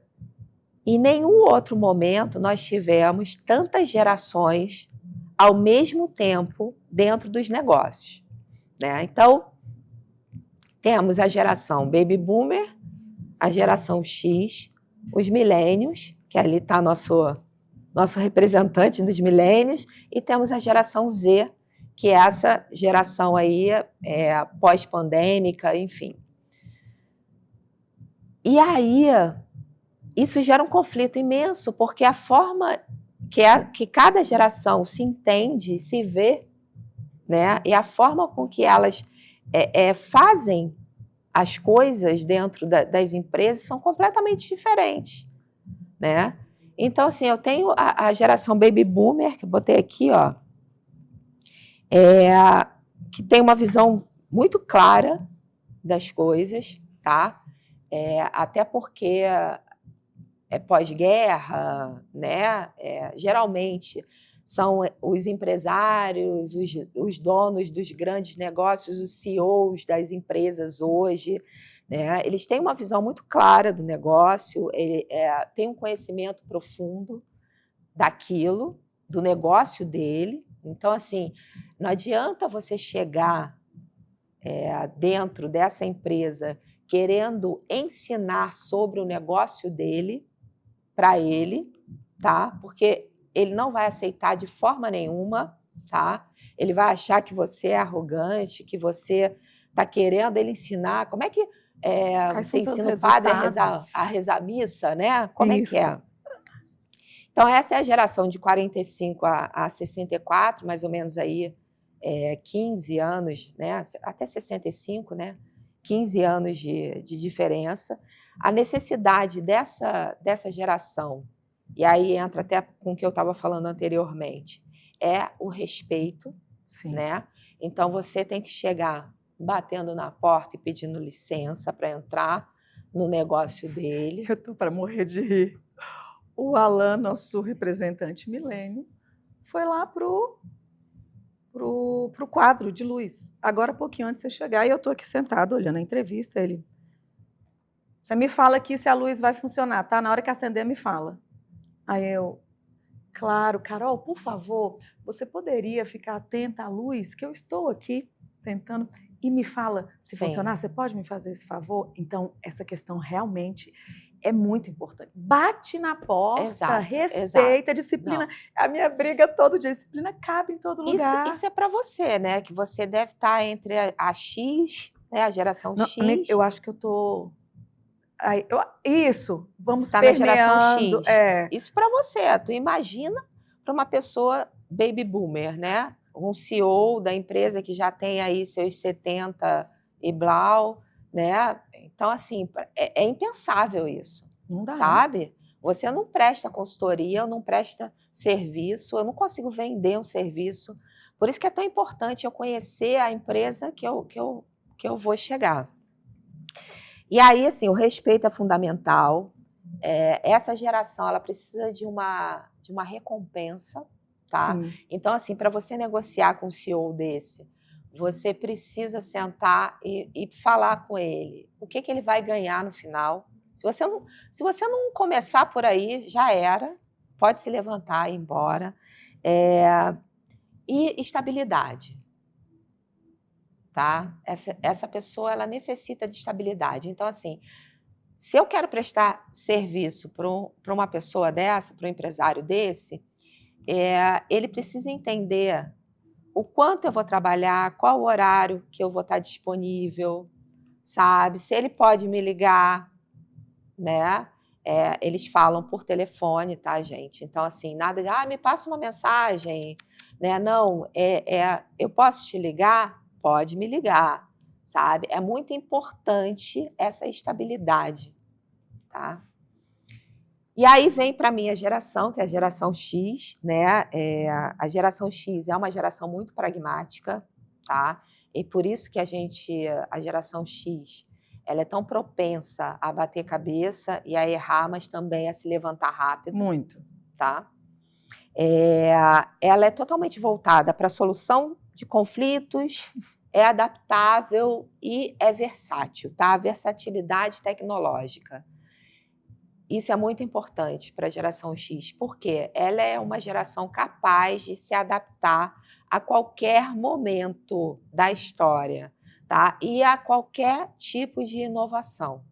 Em nenhum outro momento nós tivemos tantas gerações ao mesmo tempo dentro dos negócios, né? Então, temos a geração Baby Boomer, a geração X, os milênios, que ali está nosso representante dos milênios, e temos a geração Z, que é essa geração aí pós-pandêmica, enfim. E aí, isso gera um conflito imenso, porque a forma que cada geração se entende, se vê, né, e a forma com que elas fazem as coisas dentro das empresas são completamente diferentes, né? Então, assim, eu tenho a geração Baby Boomer, que eu botei aqui, ó, que tem uma visão muito clara das coisas, tá? Até porque é pós-guerra, né? Geralmente são os empresários, os donos dos grandes negócios, os CEOs das empresas hoje, né? Eles têm uma visão muito clara do negócio, têm um conhecimento profundo daquilo, do negócio dele. Então, assim, não adianta você chegar dentro dessa empresa querendo ensinar sobre o negócio dele para ele, tá? Porque ele não vai aceitar de forma nenhuma, tá? Ele vai achar que você é arrogante, que você está querendo ele ensinar. Como é que você ensina o padre a rezar a missa, né? Como é que é? Então, essa é a geração de 45 a 64, mais ou menos aí, 15 anos, né? Até 65, né? 15 anos de diferença. A necessidade dessa geração, e aí entra até com o que eu estava falando anteriormente, é o respeito, Sim. Né? Então, você tem que chegar batendo na porta e pedindo licença para entrar no negócio dele. Eu estou para morrer de rir. O Alan, nosso representante milênio, foi lá pro quadro de luz. Agora, pouquinho antes de você chegar, e eu estou aqui sentado olhando a entrevista, ele... Você me fala aqui se a luz vai funcionar, tá? Na hora que acender, me fala. Aí eu... Claro, Carol, por favor, você poderia ficar atenta à luz, que eu estou aqui, tentando, e me fala, se Sim. funcionar, você pode me fazer esse favor? Então, essa questão realmente é muito importante. Bate na porta, Exato, respeita, disciplina. Não. A minha briga todo dia, disciplina cabe em todo lugar. Isso é para você, né? Que você deve estar entre a X, né? A geração Não, X. eu acho que eu tô... isso, vamos Você tá na geração permeando. X. Isso para você. Tu imagina para uma pessoa baby boomer, né? Um CEO da empresa que já tem aí seus 70 e blau, né? Então, assim, é impensável isso, Não dá. sabe? Você não presta consultoria, não presta serviço, eu não consigo vender um serviço. Por isso que é tão importante eu conhecer a empresa que eu vou chegar. E aí, assim, o respeito é fundamental. Essa geração, ela precisa de uma recompensa, tá? Sim. Então, assim, para você negociar com um CEO desse, você precisa sentar e falar com ele o que ele vai ganhar no final. Se você não começar por aí, já era. Pode se levantar e ir embora. E estabilidade. Tá? Essa pessoa, ela necessita de estabilidade. Então, assim, se eu quero prestar serviço para uma pessoa dessa, para um empresário desse, ele precisa entender o quanto eu vou trabalhar, qual o horário que eu vou estar disponível, sabe? Se ele pode me ligar, né? Eles falam por telefone, tá, gente? Então, assim, nada de, me passa uma mensagem, né? Não, eu posso te ligar? Pode me ligar, sabe? É muito importante essa estabilidade, tá? E aí vem para a minha geração, que é a geração X, né? A geração X é uma geração muito pragmática, tá? E por isso que a geração X, ela é tão propensa a bater cabeça e a errar, mas também a se levantar rápido. Muito. Tá? Ela é totalmente voltada para a solução de conflitos, é adaptável e é versátil, tá? A versatilidade tecnológica. Isso é muito importante para a geração X, porque ela é uma geração capaz de se adaptar a qualquer momento da história, tá? E a qualquer tipo de inovação.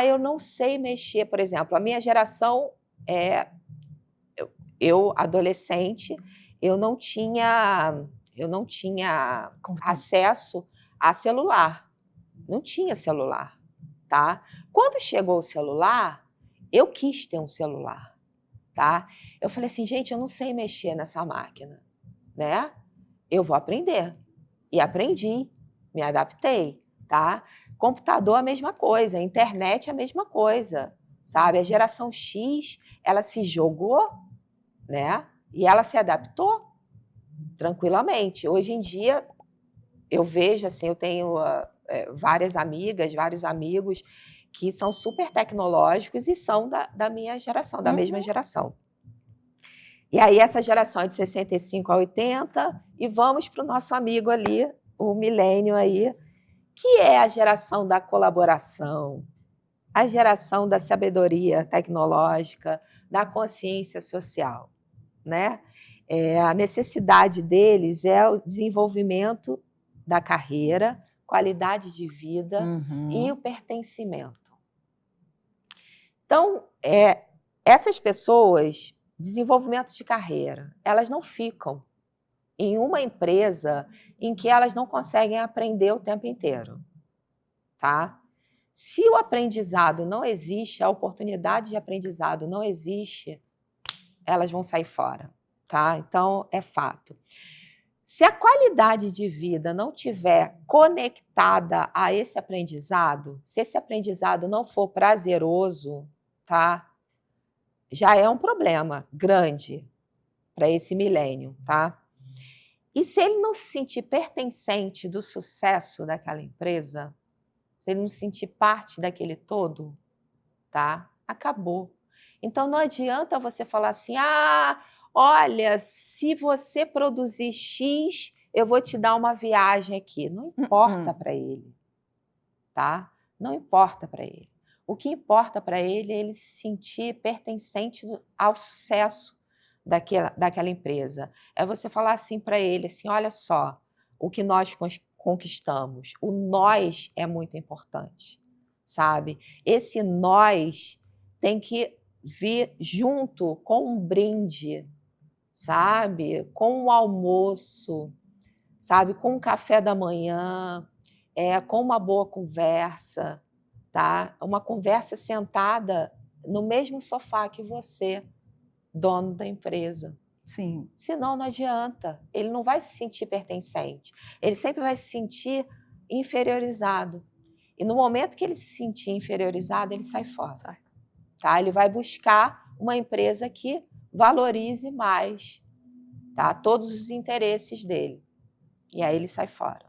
Eu não sei mexer, por exemplo, a minha geração, eu adolescente, eu não tinha acesso a celular. Não tinha celular, tá? Quando chegou o celular, eu quis ter um celular, tá? Eu falei assim, gente, eu não sei mexer nessa máquina, né? Eu vou aprender. E aprendi, me adaptei, tá? Computador a mesma coisa, internet a mesma coisa, sabe? A geração X, ela se jogou, né? E ela se adaptou tranquilamente. Hoje em dia, eu vejo assim, eu tenho várias amigas, vários amigos que são super tecnológicos e são da minha geração, da mesma geração. E aí essa geração é de 65 a 80 e vamos para o nosso amigo ali, o milênio aí, que é a geração da colaboração, a geração da sabedoria tecnológica, da consciência social, né? A necessidade deles é o desenvolvimento da carreira, qualidade de vida e o pertencimento. Então, essas pessoas, desenvolvimento de carreira, elas não ficam em uma empresa em que elas não conseguem aprender o tempo inteiro, tá? Se o aprendizado não existe, a oportunidade de aprendizado não existe, elas vão sair fora, tá? Então, é fato. Se a qualidade de vida não tiver conectada a esse aprendizado, se esse aprendizado não for prazeroso, tá? Já é um problema grande para esse milênio, tá? E se ele não se sentir pertencente do sucesso daquela empresa, se ele não se sentir parte daquele todo, tá? Acabou. Então não adianta você falar assim, olha, se você produzir X, eu vou te dar uma viagem aqui. Não importa para ele, tá? Não importa para ele. O que importa para ele é ele se sentir pertencente ao sucesso daquela empresa. É você falar assim para ele, assim, olha só, o que nós conquistamos. O nós é muito importante, sabe? Esse nós tem que vir junto com um brinde, sabe? Com o almoço, sabe? Com o café da manhã, com uma boa conversa, tá? Uma conversa sentada no mesmo sofá que você, dono da empresa. Sim. Senão não adianta, ele não vai se sentir pertencente, ele sempre vai se sentir inferiorizado. E no momento que ele se sentir inferiorizado, ele sai fora. Tá? Ele vai buscar uma empresa que valorize mais, tá? Todos os interesses dele. E aí ele sai fora.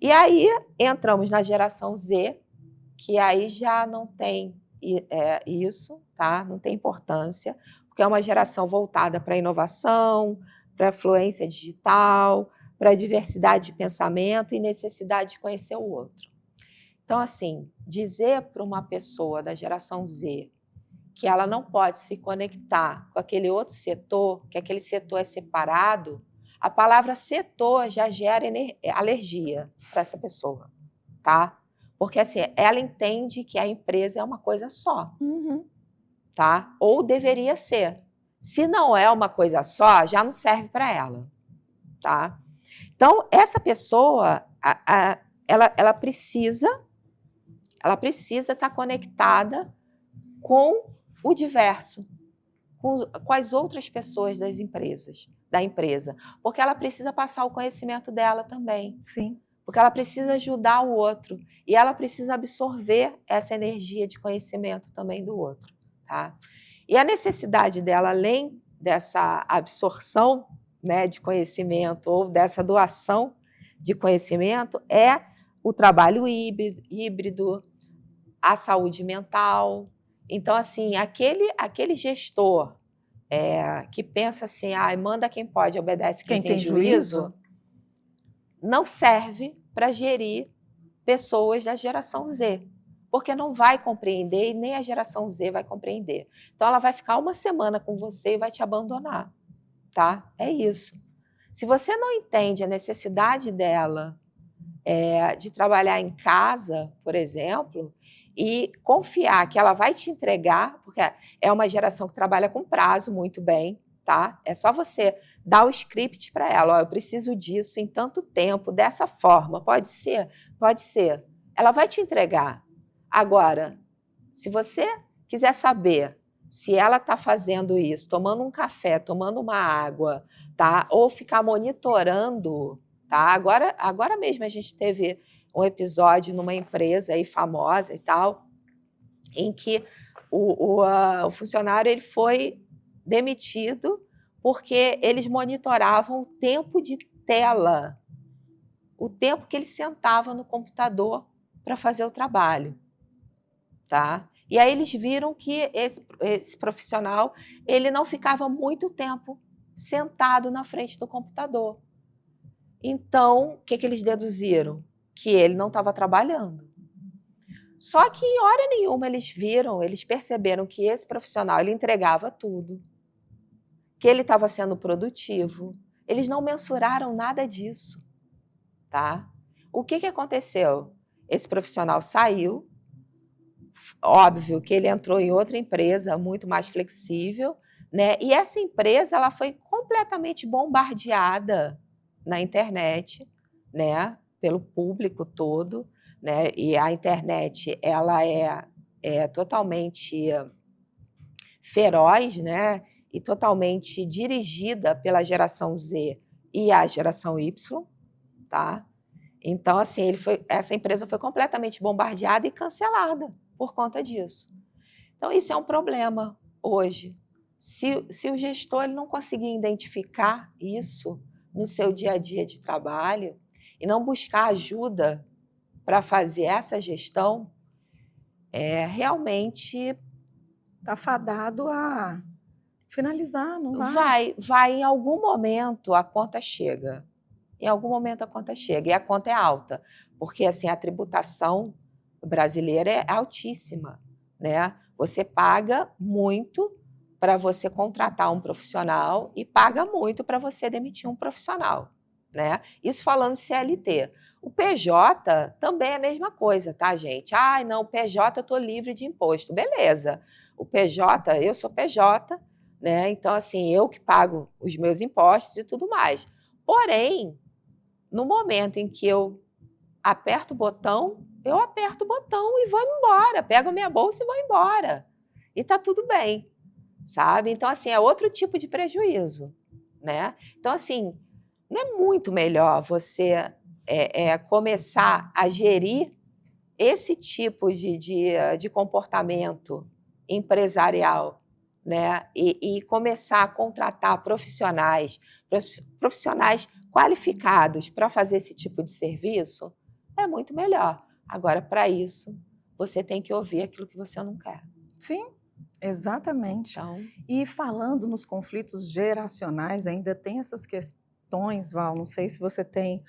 E aí entramos na geração Z, que aí já não tem isso, tá? Não tem importância, porque é uma geração voltada para a inovação, para a fluência digital, para a diversidade de pensamento e necessidade de conhecer o outro. Então, assim, dizer para uma pessoa da geração Z que ela não pode se conectar com aquele outro setor, que aquele setor é separado, a palavra setor já gera alergia para essa pessoa, tá? Porque assim, ela entende que a empresa é uma coisa só, tá? Ou deveria ser. Se não é uma coisa só, já não serve para ela, tá? Então, essa pessoa, ela precisa estar conectada com o diverso, com as outras pessoas da empresa, porque ela precisa passar o conhecimento dela também. Sim. Porque ela precisa ajudar o outro e ela precisa absorver essa energia de conhecimento também do outro, tá? E a necessidade dela, além dessa absorção, né, de conhecimento ou dessa doação de conhecimento, é o trabalho híbrido, a saúde mental. Então, assim, aquele gestor que pensa assim, manda quem pode, obedece quem tem juízo, não serve para gerir pessoas da geração Z, porque não vai compreender e nem a geração Z vai compreender. Então, ela vai ficar uma semana com você e vai te abandonar, tá? É isso. Se você não entende a necessidade dela de trabalhar em casa, por exemplo, e confiar que ela vai te entregar, porque é uma geração que trabalha com prazo muito bem, tá? É só você dar o script para ela, eu preciso disso em tanto tempo, dessa forma, pode ser? Pode ser. Ela vai te entregar. Agora, se você quiser saber se ela está fazendo isso, tomando um café, tomando uma água, tá? Ou ficar monitorando, tá? Agora mesmo a gente teve um episódio numa empresa aí famosa e tal, em que o funcionário ele foi demitido porque eles monitoravam o tempo de tela, o tempo que ele sentava no computador para fazer o trabalho, tá? E aí eles viram que esse profissional ele não ficava muito tempo sentado na frente do computador. Então, o que eles deduziram? Que ele não estava trabalhando. Só que em hora nenhuma eles perceberam que esse profissional ele entregava tudo, que ele estava sendo produtivo. Eles não mensuraram nada disso, tá? O que aconteceu? Esse profissional saiu, óbvio que ele entrou em outra empresa muito mais flexível, né? E essa empresa ela foi completamente bombardeada na internet, né? Pelo público todo, né? E a internet ela é totalmente feroz, né? E totalmente dirigida pela geração Z e a geração Y, tá? Então, assim, essa empresa foi completamente bombardeada e cancelada por conta disso. Então, isso é um problema hoje. Se o gestor ele não conseguir identificar isso no seu dia a dia de trabalho e não buscar ajuda para fazer essa gestão, realmente está fadado a finalizar, não vai. Vai, em algum momento a conta chega. Em algum momento a conta chega, e a conta é alta, porque assim, a tributação brasileira é altíssima, né? Você paga muito para você contratar um profissional e paga muito para você demitir um profissional, né? Isso falando de CLT. O PJ também é a mesma coisa, tá, gente? Ai, não, o PJ eu estou livre de imposto. Beleza. O PJ, eu sou PJ, né? Então, assim, eu que pago os meus impostos e tudo mais. Porém, no momento em que eu aperto o botão, eu aperto o botão e vou embora. Pego a minha bolsa e vou embora. E tá tudo bem, sabe? Então, assim, é outro tipo de prejuízo, né? Então, assim, não é muito melhor você começar a gerir esse tipo de comportamento empresarial, né? E começar a contratar profissionais qualificados para fazer esse tipo de serviço, é muito melhor. Agora, para isso, você tem que ouvir aquilo que você não quer. Sim, exatamente. Então, E falando nos conflitos geracionais, ainda tem essas questões, Val, não sei se você tem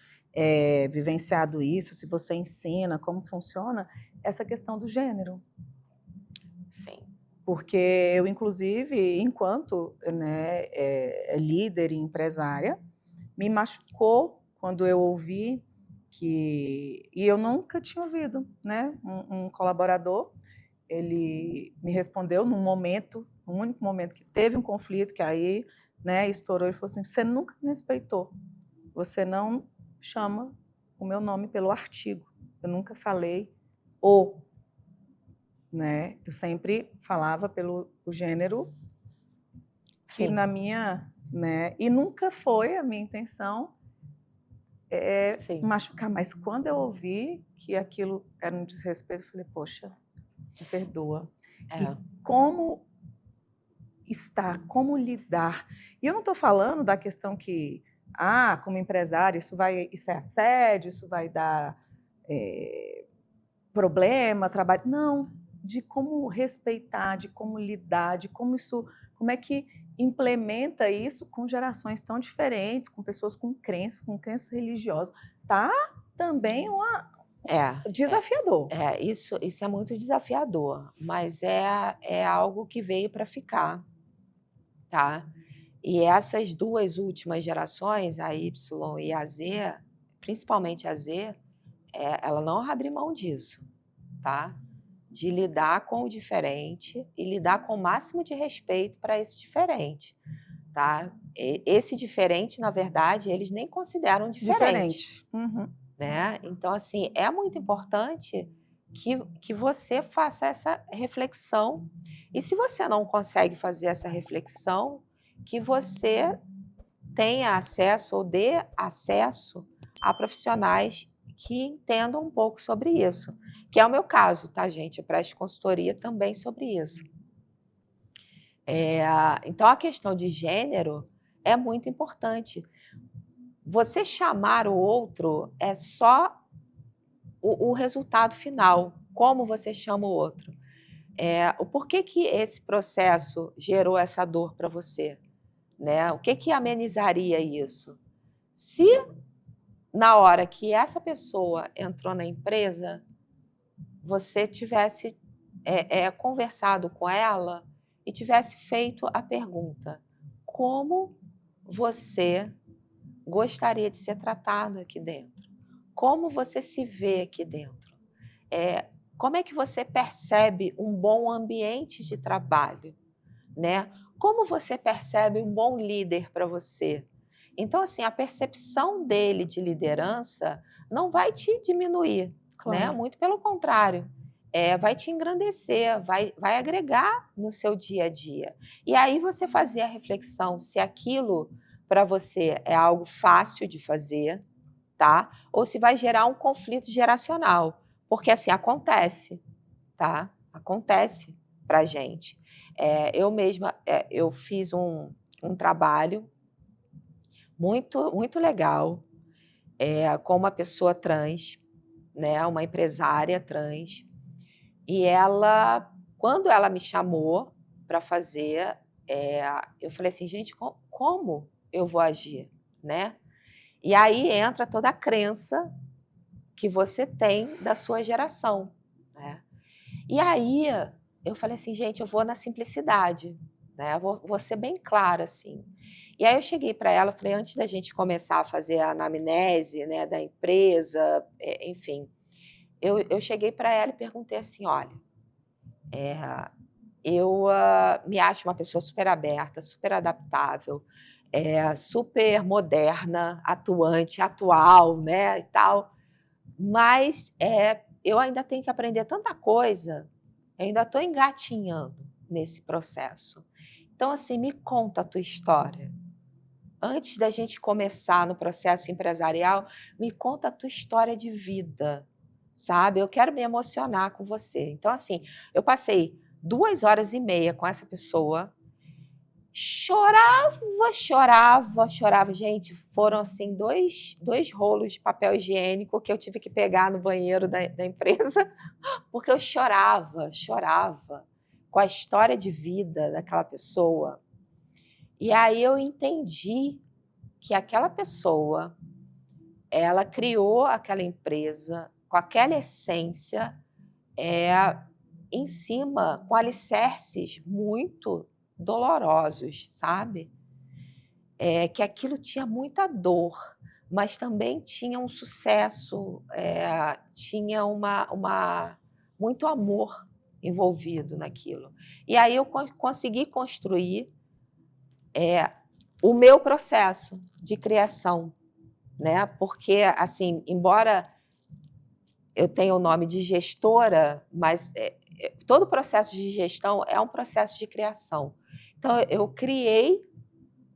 vivenciado isso, se você ensina, como funciona, essa questão do gênero. sim. Porque eu, inclusive, enquanto, né, líder e empresária, me machucou quando eu ouvi que... E eu nunca tinha ouvido, né? Um colaborador, ele me respondeu num momento, no único momento que teve um conflito, que aí, né, estourou, ele falou assim, você nunca me respeitou, você não chama o meu nome pelo artigo, eu nunca falei o, né, eu sempre falava pelo o gênero que Sim. na minha, né, e nunca foi a minha intenção machucar, mas quando eu ouvi que aquilo era um desrespeito, eu falei, poxa, me perdoa. E como estar, como lidar. E eu não estou falando da questão que, como empresário, isso é assédio, isso vai dar problema, trabalho. Não, de como respeitar, de como lidar, de como é que implementa isso com gerações tão diferentes, com pessoas com crenças religiosas. Tá também desafiador. Isso é muito desafiador, mas é algo que veio para ficar, tá? E essas duas últimas gerações, a Y e a Z, principalmente a Z, ela não abre mão disso, tá? De lidar com o diferente e lidar com o máximo de respeito para esse diferente, tá? Esse diferente, na verdade, eles nem consideram diferente. Uhum. Né? Então, assim, é muito importante que você faça essa reflexão. E se você não consegue fazer essa reflexão, que você tenha acesso ou dê acesso a profissionais que entendam um pouco sobre isso. Que é o meu caso, tá, gente? Eu presto consultoria também sobre isso. Então, a questão de gênero é muito importante. Você chamar o outro é só o resultado final, como você chama o outro. O porquê que esse processo gerou essa dor para você? Né? O que amenizaria isso? Se na hora que essa pessoa entrou na empresa, você tivesse conversado com ela e tivesse feito a pergunta: como você gostaria de ser tratado aqui dentro? Como você se vê aqui dentro? Como é que você percebe um bom ambiente de trabalho, né? Como você percebe um bom líder para você? Então, assim, a percepção dele de liderança não vai te diminuir, Claro. né? Muito pelo contrário, vai te engrandecer, vai agregar no seu dia a dia. E aí você fazer a reflexão se aquilo para você é algo fácil de fazer, tá? Ou se vai gerar um conflito geracional. Porque assim, acontece, tá? Acontece pra gente. Eu mesma, eu fiz um trabalho muito, muito legal com uma pessoa trans, né? Uma empresária trans. E ela, quando ela me chamou para fazer, eu falei assim, gente, como eu vou agir, né? E aí entra toda a crença que você tem da sua geração, né? E aí eu falei assim, gente, eu vou na simplicidade, né? Vou ser bem clara assim. E aí eu cheguei para ela, falei, antes da gente começar a fazer a anamnese, né, da empresa, enfim, eu cheguei para ela e perguntei assim, olha, eu me acho uma pessoa super aberta, super adaptável, super moderna, atuante, atual, né, e tal, mas eu ainda tenho que aprender tanta coisa, eu ainda estou engatinhando nesse processo. Então, assim, me conta a tua história. Antes da gente começar no processo empresarial, me conta a tua história de vida, sabe? Eu quero me emocionar com você. Então, assim, eu passei 2 horas e meia com essa pessoa, chorava. Gente, foram, assim, dois rolos de papel higiênico que eu tive que pegar no banheiro da empresa, porque eu chorava com a história de vida daquela pessoa. E aí eu entendi que aquela pessoa, ela criou aquela empresa com aquela essência, em cima, com alicerces muito dolorosos, sabe? Que aquilo tinha muita dor, mas também tinha um sucesso, tinha muito amor envolvido naquilo. E aí eu consegui construir o meu processo de criação, né? Porque, assim, embora eu tenha o nome de gestora, mas todo processo de gestão é um processo de criação. Então, eu criei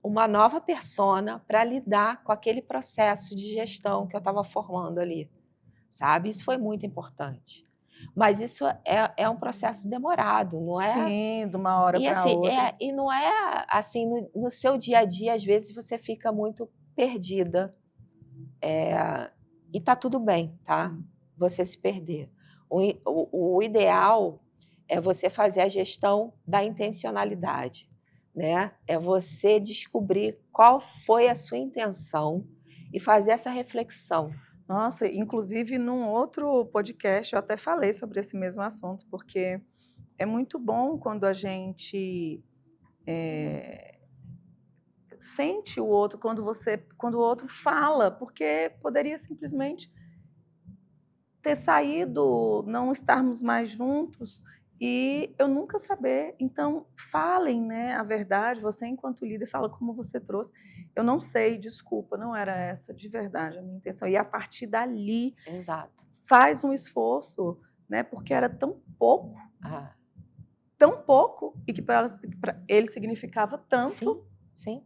uma nova persona para lidar com aquele processo de gestão que eu estava formando ali, sabe? Isso foi muito importante. Mas isso é um processo demorado, não é? Sim, de uma hora E para assim, outra. e não é assim, no seu dia a dia, às vezes você fica muito perdida. E tá tudo bem, tá? Sim. Você se perder. O ideal é você fazer a gestão da intencionalidade, né? É você descobrir qual foi a sua intenção e fazer essa reflexão. Nossa, inclusive num outro podcast eu até falei sobre esse mesmo assunto, porque é muito bom quando a gente sente o outro, quando o outro fala, porque poderia simplesmente ter saído, não estarmos mais juntos e eu nunca saber. Então, falem, né, a verdade. Você, enquanto líder, fala como você trouxe. Eu não sei, desculpa, não era essa de verdade a minha intenção. E a partir dali, Exato. faz um esforço, né, porque era Ah, tão pouco, e que para ele significava sim, tanto, sim,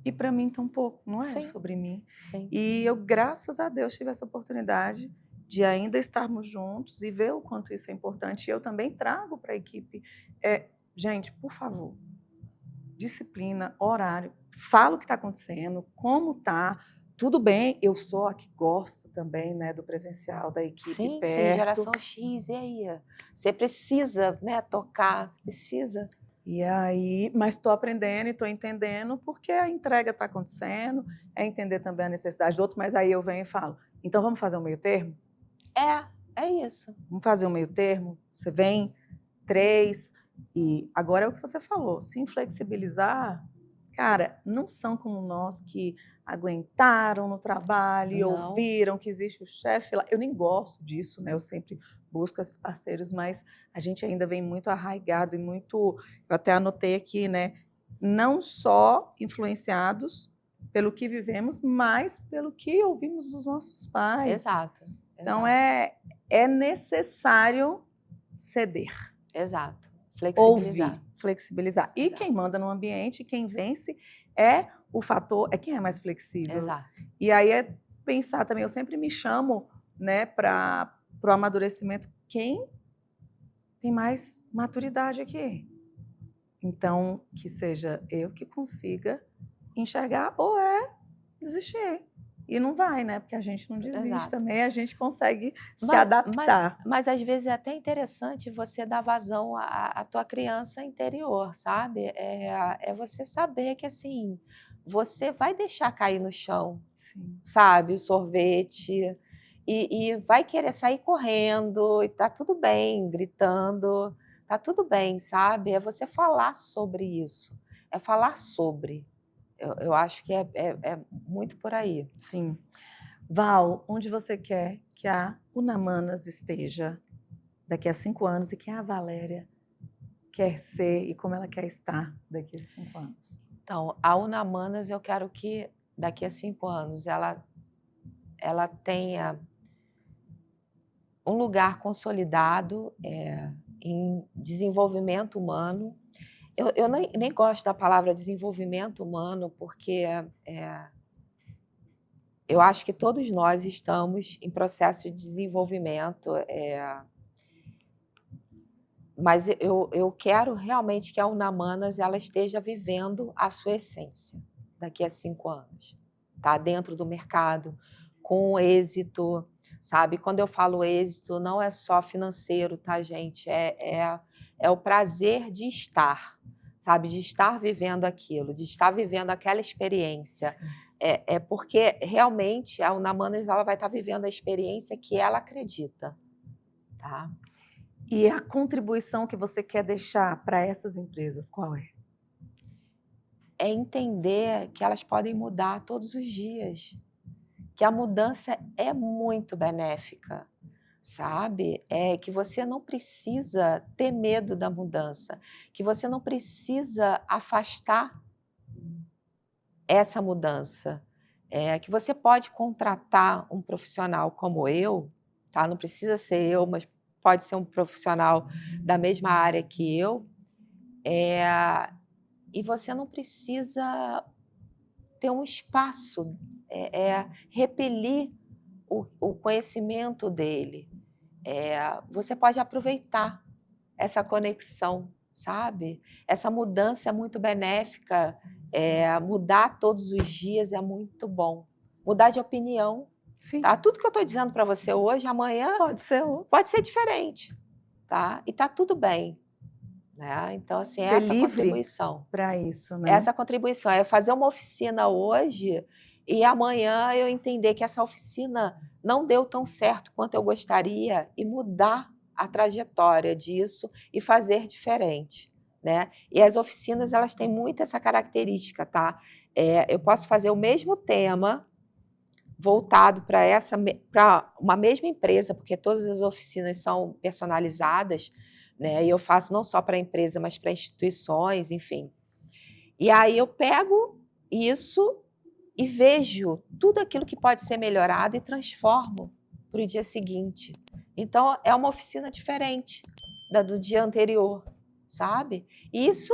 e para mim tão pouco, não é sim, sobre mim. sim. E eu, graças a Deus, tive essa oportunidade de ainda estarmos juntos e ver o quanto isso é importante. E eu também trago para a equipe, gente, por favor, disciplina, horário, fala o que está acontecendo, como está. Tudo bem, eu sou a que gosto também, né, do presencial, da equipe Sim, sim, perto. geração X, e aí? Você precisa, né, tocar, precisa. E aí, mas estou aprendendo e estou entendendo porque a entrega está acontecendo, é entender também a necessidade do outro, mas aí eu venho e falo, então vamos fazer um meio termo? É isso. Vamos fazer um meio termo? Você vem, 3, e agora é o que você falou, se inflexibilizar, cara, não são como nós que aguentaram no trabalho e Não. ouviram que existe o chefe lá. Eu nem gosto disso, né? Eu sempre busco esses parceiros, mas a gente ainda vem muito arraigado e muito. Eu até anotei aqui, né? Não só influenciados pelo que vivemos, mas pelo que ouvimos dos nossos pais. Exato. Então é necessário ceder. Exato. Ouvir, flexibilizar. E Exato. quem manda no ambiente, quem vence é o fator, é quem é mais flexível. Exato. E aí é pensar também, eu sempre me chamo, né, para o amadurecimento, quem tem mais maturidade aqui. Então, que seja eu que consiga enxergar ou desistir. E não vai, né? Porque a gente não desiste Exato. também, a gente consegue se adaptar. Mas às vezes é até interessante você dar vazão à tua criança interior, sabe? É você saber que, assim, você vai deixar cair no chão, Sim. sabe? O sorvete, e vai querer sair correndo, e tá tudo bem, gritando, tá tudo bem, sabe? É você falar sobre isso, é falar sobre. Eu acho que é muito por aí. Sim. Val, onde você quer que a Unamanas esteja daqui a 5 anos e quem a Valéria quer ser e como ela quer estar daqui a 5 anos? Então, a Unamanas, eu quero que daqui a 5 anos ela tenha um lugar consolidado em desenvolvimento humano. Eu nem gosto da palavra desenvolvimento humano, porque eu acho que todos nós estamos em processo de desenvolvimento, mas eu quero realmente que a Unamanas ela esteja vivendo a sua essência daqui a 5 anos, tá? Dentro do mercado, com êxito, sabe? Quando eu falo êxito, não é só financeiro, tá, gente? É o prazer de estar, sabe? De estar vivendo aquilo, de estar vivendo aquela experiência. É porque realmente a Unamanas ela vai estar vivendo a experiência que ela acredita, tá? E a contribuição que você quer deixar para essas empresas, qual é? É entender que elas podem mudar todos os dias, que a mudança é muito benéfica, sabe? É que você não precisa ter medo da mudança, que você não precisa afastar essa mudança, que você pode contratar um profissional como eu, tá? Não precisa ser eu, mas pode ser um profissional da mesma área que eu, e você não precisa ter um espaço, repelir o conhecimento dele. Você pode aproveitar essa conexão, sabe? Essa mudança é muito benéfica, mudar todos os dias é muito bom. Mudar de opinião, Sim. tá? Tudo que eu estou dizendo para você hoje, amanhã pode ser diferente, tá? E tá tudo bem. Né? Então, assim, Ser essa livre contribuição. para isso, né? Essa contribuição é fazer uma oficina hoje e amanhã eu entender que essa oficina não deu tão certo quanto eu gostaria e mudar a trajetória disso e fazer diferente, né? E as oficinas, elas têm muito essa característica, tá? Eu posso fazer o mesmo tema voltado para uma mesma empresa, porque todas as oficinas são personalizadas, né? E eu faço não só para a empresa, mas para instituições, enfim. E aí eu pego isso e vejo tudo aquilo que pode ser melhorado e transformo para o dia seguinte. Então, é uma oficina diferente da do dia anterior, sabe? E isso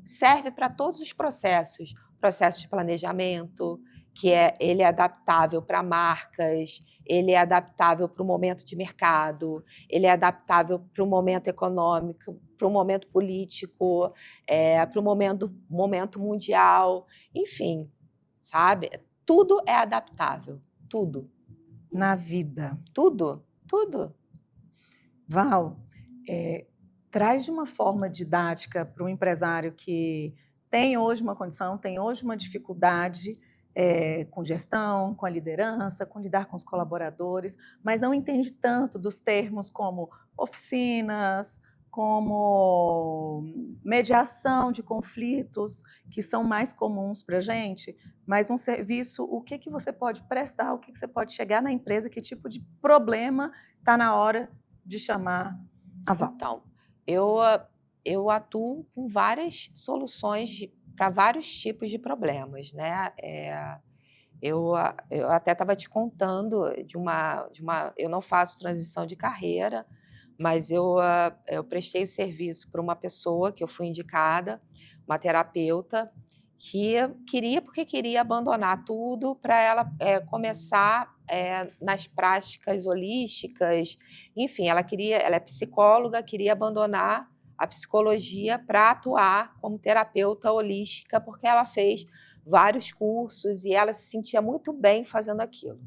serve para todos os processos. Processo de planejamento, que ele é adaptável para marcas, ele é adaptável para o momento de mercado, ele é adaptável para o momento econômico, para o momento político, para o momento mundial, enfim, sabe? Tudo é adaptável, tudo. Na vida. Tudo, tudo. Val, traz de uma forma didática para o empresário que tem hoje uma condição, tem hoje uma dificuldade com gestão, com a liderança, com lidar com os colaboradores, mas não entende tanto dos termos como oficinas, como mediação de conflitos, que são mais comuns para a gente, mas um serviço, o que você pode prestar, o que você pode chegar na empresa, que tipo de problema está na hora de chamar a Val? Então, eu atuo com várias soluções para vários tipos de problemas, né? Eu até estava te contando de uma. Eu não faço transição de carreira, mas eu prestei o serviço para uma pessoa que eu fui indicada, uma terapeuta, que porque queria abandonar tudo para ela começar nas práticas holísticas. Enfim, ela é psicóloga, queria abandonar a psicologia para atuar como terapeuta holística, porque ela fez vários cursos e ela se sentia muito bem fazendo aquilo.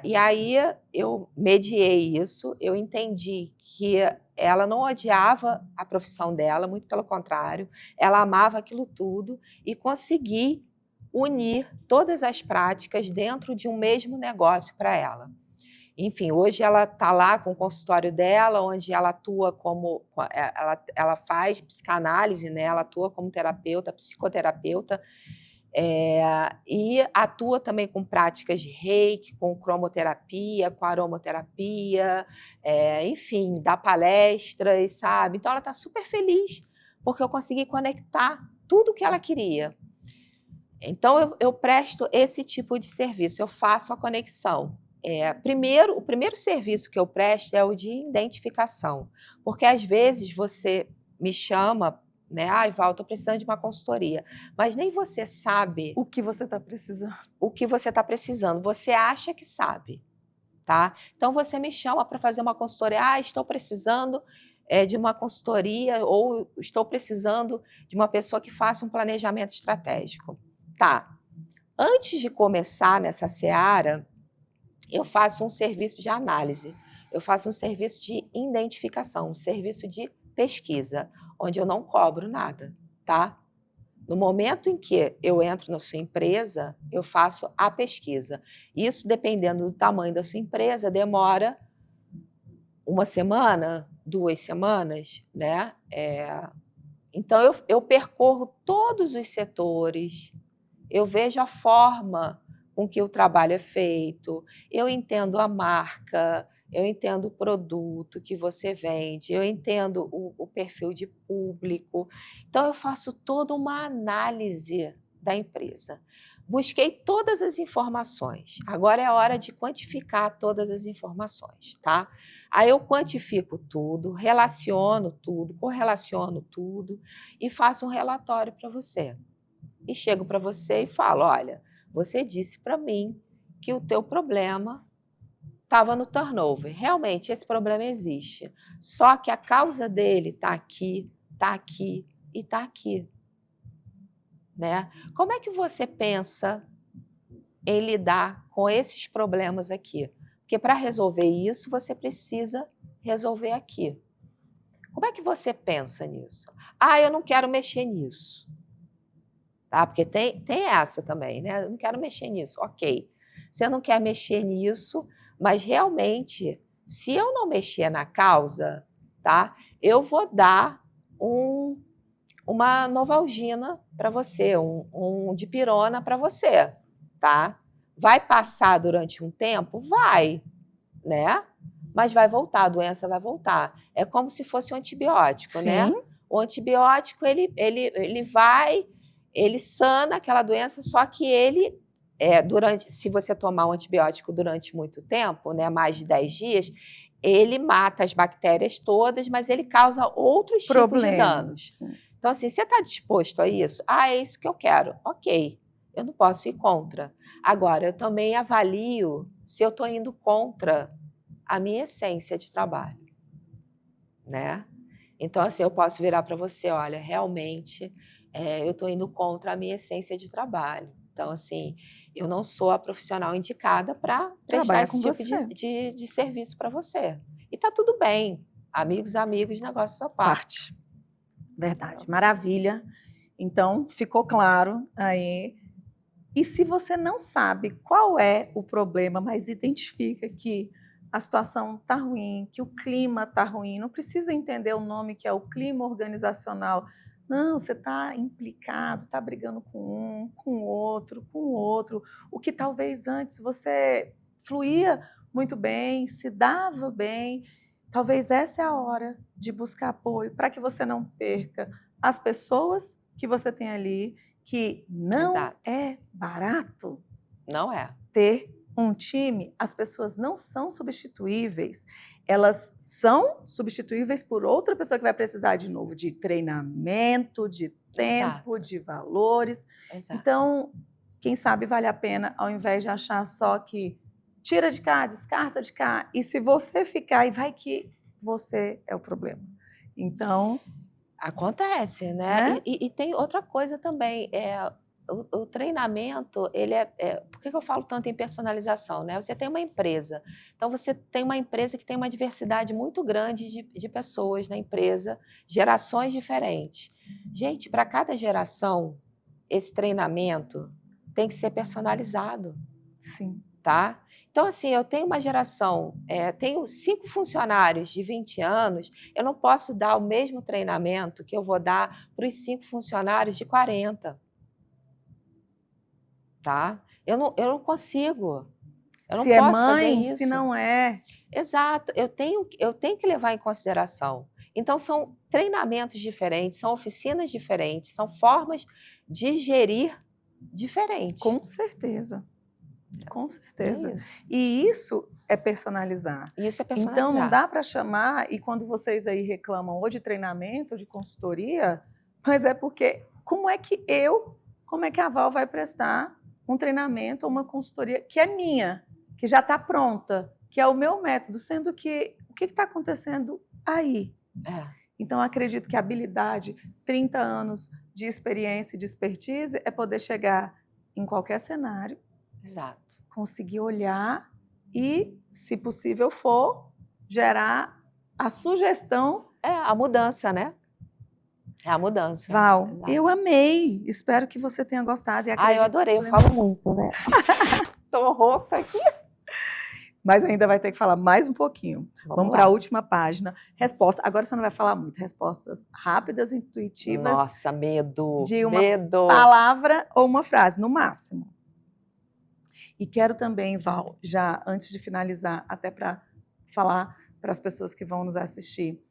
E aí eu mediei isso, eu entendi que ela não odiava a profissão dela, muito pelo contrário, ela amava aquilo tudo e consegui unir todas as práticas dentro de um mesmo negócio para ela. Enfim, hoje ela está lá com o consultório dela, onde ela atua como... Ela faz psicanálise, né? Ela atua como terapeuta, psicoterapeuta, E atua também com práticas de reiki, com cromoterapia, com aromaterapia, enfim, dá palestras, sabe? Então ela está super feliz, porque eu consegui conectar tudo o que ela queria. Então eu presto esse tipo de serviço, eu faço a conexão. O primeiro serviço que eu presto é o de identificação, porque às vezes você me chama, né? Ai, Val, estou precisando de uma consultoria, mas nem você sabe O que você está precisando. o que você está precisando, você acha que sabe, tá? Então você me chama para fazer uma consultoria, estou precisando de uma consultoria ou estou precisando de uma pessoa que faça um planejamento estratégico. Tá, antes de começar nessa seara, eu faço um serviço de análise, eu faço um serviço de identificação, um serviço de pesquisa, onde eu não cobro nada, tá? No momento em que eu entro na sua empresa, eu faço a pesquisa. Isso, dependendo do tamanho da sua empresa, demora 1 semana, 2 semanas, né? Então, eu percorro todos os setores, eu vejo a forma com que o trabalho é feito, eu entendo a marca, eu entendo o produto que você vende, eu entendo o perfil de público. Então, eu faço toda uma análise da empresa. Busquei todas as informações. Agora é a hora de quantificar todas as informações, tá? Aí eu quantifico tudo, relaciono tudo, correlaciono tudo e faço um relatório para você. E chego para você e falo, olha, você disse para mim que o teu problema estava no turnover. Realmente, esse problema existe. Só que a causa dele está aqui e está aqui. Né? Como é que você pensa em lidar com esses problemas aqui? Porque para resolver isso, você precisa resolver aqui. Como é que você pensa nisso? Eu não quero mexer nisso. Tá? Porque tem essa também, né? Eu não quero mexer nisso. Ok, você não quer mexer nisso, mas realmente, se eu não mexer na causa, tá? Eu vou dar uma Novalgina para você, um dipirona para você, tá? Vai passar durante um tempo? Vai, né? Mas vai voltar, a doença vai voltar. É como se fosse um antibiótico, Sim. né? O antibiótico, ele vai, ele sana aquela doença, só que ele, se você tomar um antibiótico durante muito tempo, né, mais de 10 dias, ele mata as bactérias todas, mas ele causa outros tipos de danos. Então, assim, você está disposto a isso? É isso que eu quero. Ok, eu não posso ir contra. Agora, eu também avalio se eu estou indo contra a minha essência de trabalho, né? Então, assim, eu posso virar para você, olha, realmente, eu estou indo contra a minha essência de trabalho. Então, assim, eu não sou a profissional indicada para prestar esse tipo de serviço para você. E tá tudo bem. Amigos, negócio à parte. Verdade, maravilha. Então, ficou claro aí. E se você não sabe qual é o problema, mas identifica que a situação está ruim, que o clima está ruim, não precisa entender o nome que é o clima organizacional. Não, você está implicado, está brigando com um, com o outro. O que talvez antes você fluía muito bem, se dava bem. Talvez essa é a hora de buscar apoio para que você não perca as pessoas que você tem ali, que não é barato. Não é. Ter um time, as pessoas não são substituíveis, elas são substituíveis por outra pessoa que vai precisar de novo de treinamento, de tempo, de valores. Então, quem sabe vale a pena, ao invés de achar só que tira de cá, descarta de cá, e se você ficar, e vai que você é o problema. Então... Acontece, né? E tem outra coisa também, o treinamento, ele por que eu falo tanto em personalização, né? Você tem uma empresa, então você tem uma empresa que tem uma diversidade muito grande de pessoas na empresa, gerações diferentes. Gente, para cada geração, esse treinamento tem que ser personalizado. Sim. Tá? Então, assim, eu tenho uma geração, tenho 5 funcionários de 20 anos, eu não posso dar o mesmo treinamento que eu vou dar para os 5 funcionários de 40. tá? Eu não consigo. Eu não Se é posso fazer mãe, isso. se não é. Exato, eu tenho que levar em consideração. Então, são treinamentos diferentes, são oficinas diferentes, são formas de gerir diferentes. Com certeza. Com É certeza. isso. E isso é personalizar. Isso é Então, não personalizar. dá para chamar, e quando vocês aí reclamam ou de treinamento, ou de consultoria, mas é porque como é que a Val vai prestar um treinamento ou uma consultoria que é minha, que já está pronta, que é o meu método, sendo que o que está acontecendo aí? É, Então, eu acredito que a habilidade, 30 anos de experiência e de expertise, é poder chegar em qualquer cenário, exato. conseguir olhar e, se possível for, gerar a sugestão. É a mudança, né? É a mudança. Val, Exato. eu amei. Espero que você tenha gostado. E Eu acredito adorei, eu que falo muito, né? Tô rouca aqui. Mas ainda vai ter que falar mais um pouquinho. Vamos para a lá. última página. Resposta. Agora você não vai falar muito. Respostas rápidas, intuitivas. Nossa, medo. De uma medo. palavra ou uma frase, no máximo. E quero também, Val, já antes de finalizar, até para falar para as pessoas que vão nos assistir,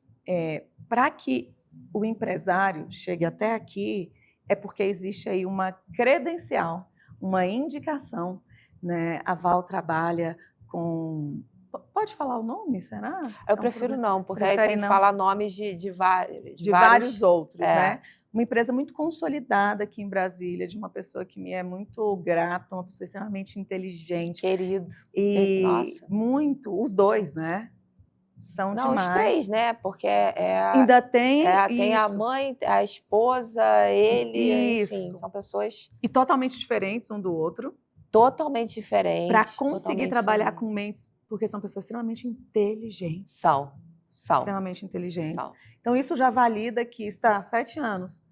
para que o empresário chegue até aqui, é porque existe aí uma credencial, uma indicação, né? A Val trabalha com... Pode falar o nome, será? Eu prefiro não, porque aí tem que falar nomes de vários outros, é. né? Uma empresa muito consolidada aqui em Brasília, de uma pessoa que me é muito grata, uma pessoa extremamente inteligente. Querido. E Nossa. Muito, os dois, né? São Não, demais. os três, né? Porque Ainda tem tem a mãe, a esposa, ele, enfim, são pessoas... E totalmente diferentes um do outro. Totalmente diferentes. Para conseguir trabalhar com mentes, porque são pessoas extremamente inteligentes. São. Extremamente inteligentes. Então, isso já valida que está há 7 anos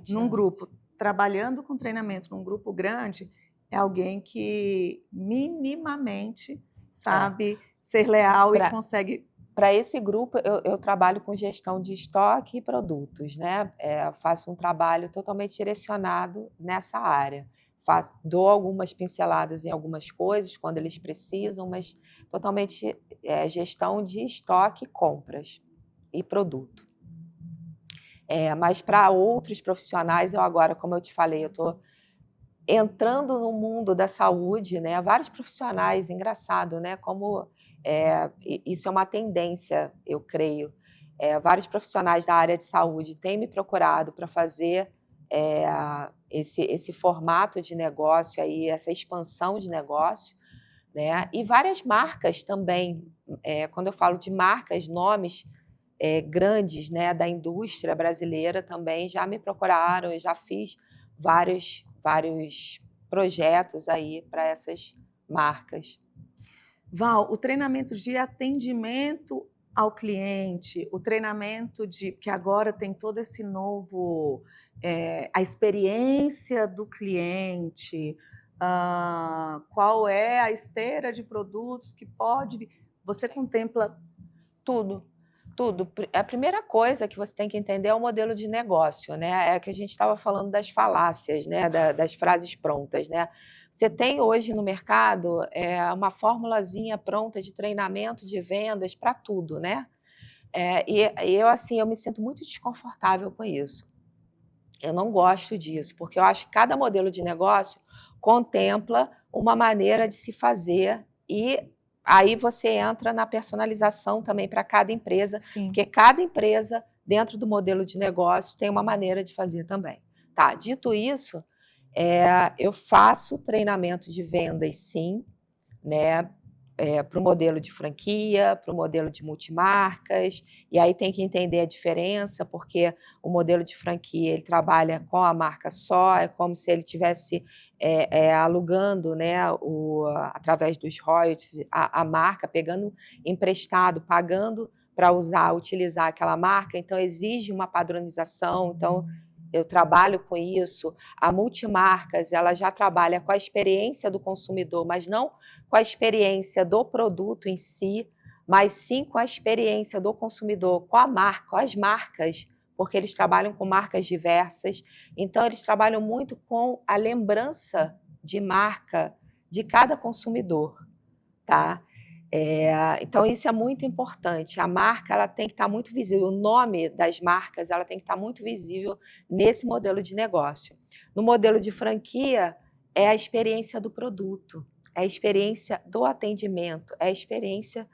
num grupo, trabalhando com treinamento num grupo grande, é alguém que minimamente sabe ser leal e consegue... Para esse grupo, eu trabalho com gestão de estoque e produtos, né? Faço um trabalho totalmente direcionado nessa área. Dou algumas pinceladas em algumas coisas quando eles precisam, mas totalmente gestão de estoque, compras e produto. Mas para outros profissionais, eu agora, como eu te falei, eu estou entrando no mundo da saúde, né? Vários profissionais, engraçado, né? Como isso é uma tendência, eu creio. Vários profissionais da área de saúde têm me procurado para fazer esse formato de negócio aí, essa expansão de negócio, né? E várias marcas também. Quando eu falo de marcas, nomes grandes, né, da indústria brasileira também já me procuraram, eu já fiz vários projetos aí para essas marcas. Val, o treinamento de atendimento ao cliente, o treinamento que agora tem todo esse novo, a experiência do cliente, qual é a esteira de produtos que pode... Você contempla tudo. Tudo. A primeira coisa que você tem que entender é o modelo de negócio, né? É que a gente estava falando das falácias, né? Das frases prontas, né? Você tem hoje no mercado uma formulazinha pronta de treinamento de vendas para tudo, né? E eu me sinto muito desconfortável com isso. Eu não gosto disso, porque eu acho que cada modelo de negócio contempla uma maneira de se fazer e aí você entra na personalização também para cada empresa, Sim. Porque cada empresa, dentro do modelo de negócio, tem uma maneira de fazer também. Tá, dito isso, eu faço treinamento de vendas, sim, né? Para o modelo de franquia, para o modelo de multimarcas, e aí tem que entender a diferença, porque o modelo de franquia ele trabalha com a marca só, é como se ele estivesse alugando, né, através dos royalties, a marca, pegando emprestado, pagando para utilizar aquela marca, então exige uma padronização, então eu trabalho com isso. A multimarcas, ela já trabalha com a experiência do consumidor, mas não com a experiência do produto em si, mas sim com a experiência do consumidor, com a marca, com as marcas, porque eles trabalham com marcas diversas. Então, eles trabalham muito com a lembrança de marca de cada consumidor, tá? Então, isso é muito importante. A marca ela tem que estar muito visível. O nome das marcas ela tem que estar muito visível nesse modelo de negócio. No modelo de franquia, é a experiência do produto, é a experiência do atendimento, é a experiência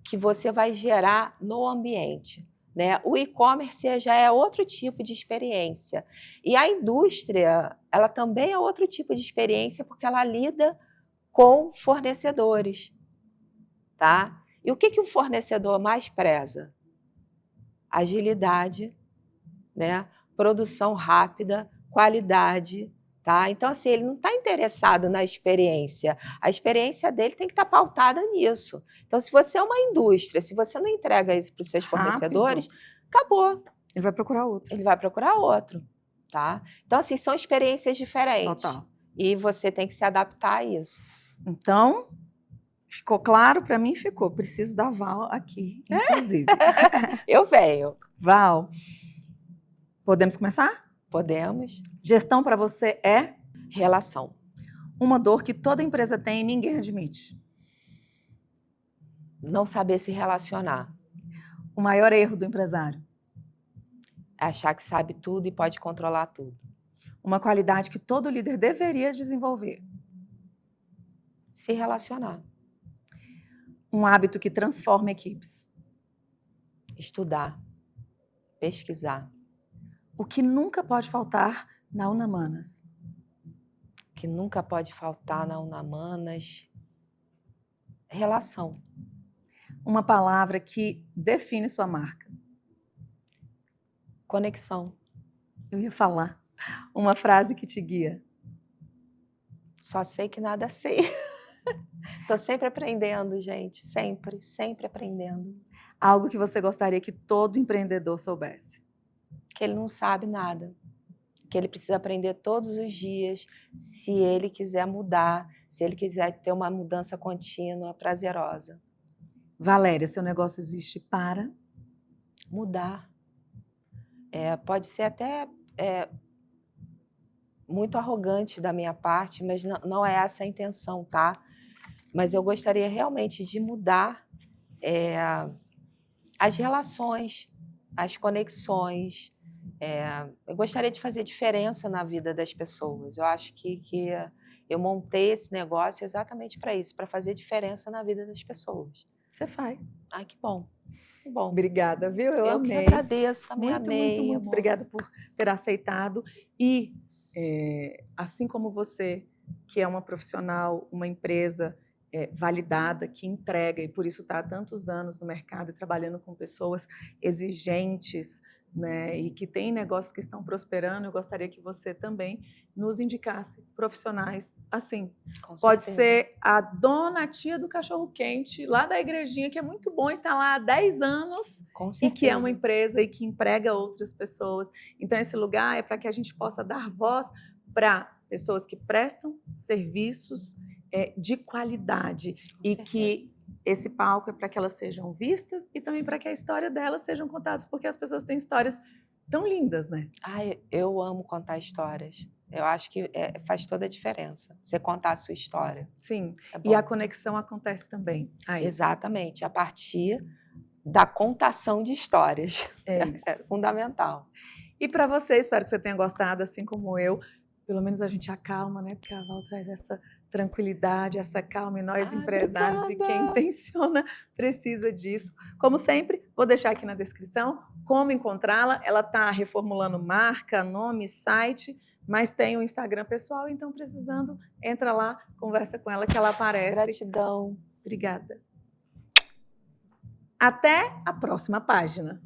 que você vai gerar no ambiente, né? O e-commerce já é outro tipo de experiência. E a indústria, ela também é outro tipo de experiência porque ela lida com fornecedores. Tá? E o que o fornecedor mais preza? Agilidade, né? Produção rápida, qualidade. Tá? Então, assim, ele não está interessado na experiência. A experiência dele tem que estar pautada nisso. Então, se você é uma indústria, se você não entrega isso para os seus fornecedores, acabou. Ele vai procurar outro. Ele vai procurar outro. Tá? Então, assim, são experiências diferentes. Total. E você tem que se adaptar a isso. Então, ficou claro para mim? Ficou. Preciso da Val aqui, inclusive. Eu venho. Val, podemos começar? Podemos. Gestão para você é? Relação. Uma dor que toda empresa tem e ninguém admite. Não saber se relacionar. O maior erro do empresário. É achar que sabe tudo e pode controlar tudo. Uma qualidade que todo líder deveria desenvolver. Se relacionar. Um hábito que transforma equipes. Estudar. Pesquisar. O que nunca pode faltar na Unamanas. O que nunca pode faltar na Unamanas. Relação. Uma palavra que define sua marca. Conexão. Eu ia falar. Uma frase que te guia. Só sei que nada sei. Estou sempre aprendendo, gente. Sempre, sempre aprendendo. Algo que você gostaria que todo empreendedor soubesse. Que ele não sabe nada. Que ele precisa aprender todos os dias, se ele quiser mudar, se ele quiser ter uma mudança contínua, prazerosa. Valéria, seu negócio existe para? Mudar. Pode ser até muito arrogante da minha parte, mas não é essa a intenção, tá? Mas eu gostaria realmente de mudar as relações, as conexões. Eu gostaria de fazer diferença na vida das pessoas. Eu acho que eu montei esse negócio exatamente para isso, para fazer diferença na vida das pessoas. Você faz. Ai, que bom. Que bom. Obrigada, viu? Eu amei. Que agradeço, também muito, amei. Muito obrigada por ter aceitado. E, assim como você, que é uma profissional, uma empresa validada, que entrega, e por isso está há tantos anos no mercado e trabalhando com pessoas exigentes, né, e que tem negócios que estão prosperando, eu gostaria que você também nos indicasse profissionais assim. Pode ser a dona, a tia do cachorro-quente, lá da igrejinha, que é muito bom e está lá há 10 anos, e que é uma empresa e que emprega outras pessoas. Então, esse lugar é para que a gente possa dar voz para pessoas que prestam serviços de qualidade e que esse palco é para que elas sejam vistas e também para que a história delas sejam contadas, porque as pessoas têm histórias tão lindas, né? Ai, eu amo contar histórias. Eu acho que faz toda a diferença, você contar a sua história. Sim, e a conexão acontece também. Aí. Exatamente, a partir da contação de histórias. É fundamental. E para você, espero que você tenha gostado, assim como eu. Pelo menos a gente acalma, né? Porque a Val traz essa tranquilidade, essa calma, e nós empresários obrigada. E quem intenciona precisa disso. Como sempre, vou deixar aqui na descrição como encontrá-la. Ela está reformulando marca, nome, site, mas tem o Instagram pessoal, então precisando, entra lá, conversa com ela que ela aparece. Gratidão. Obrigada. Até a próxima página.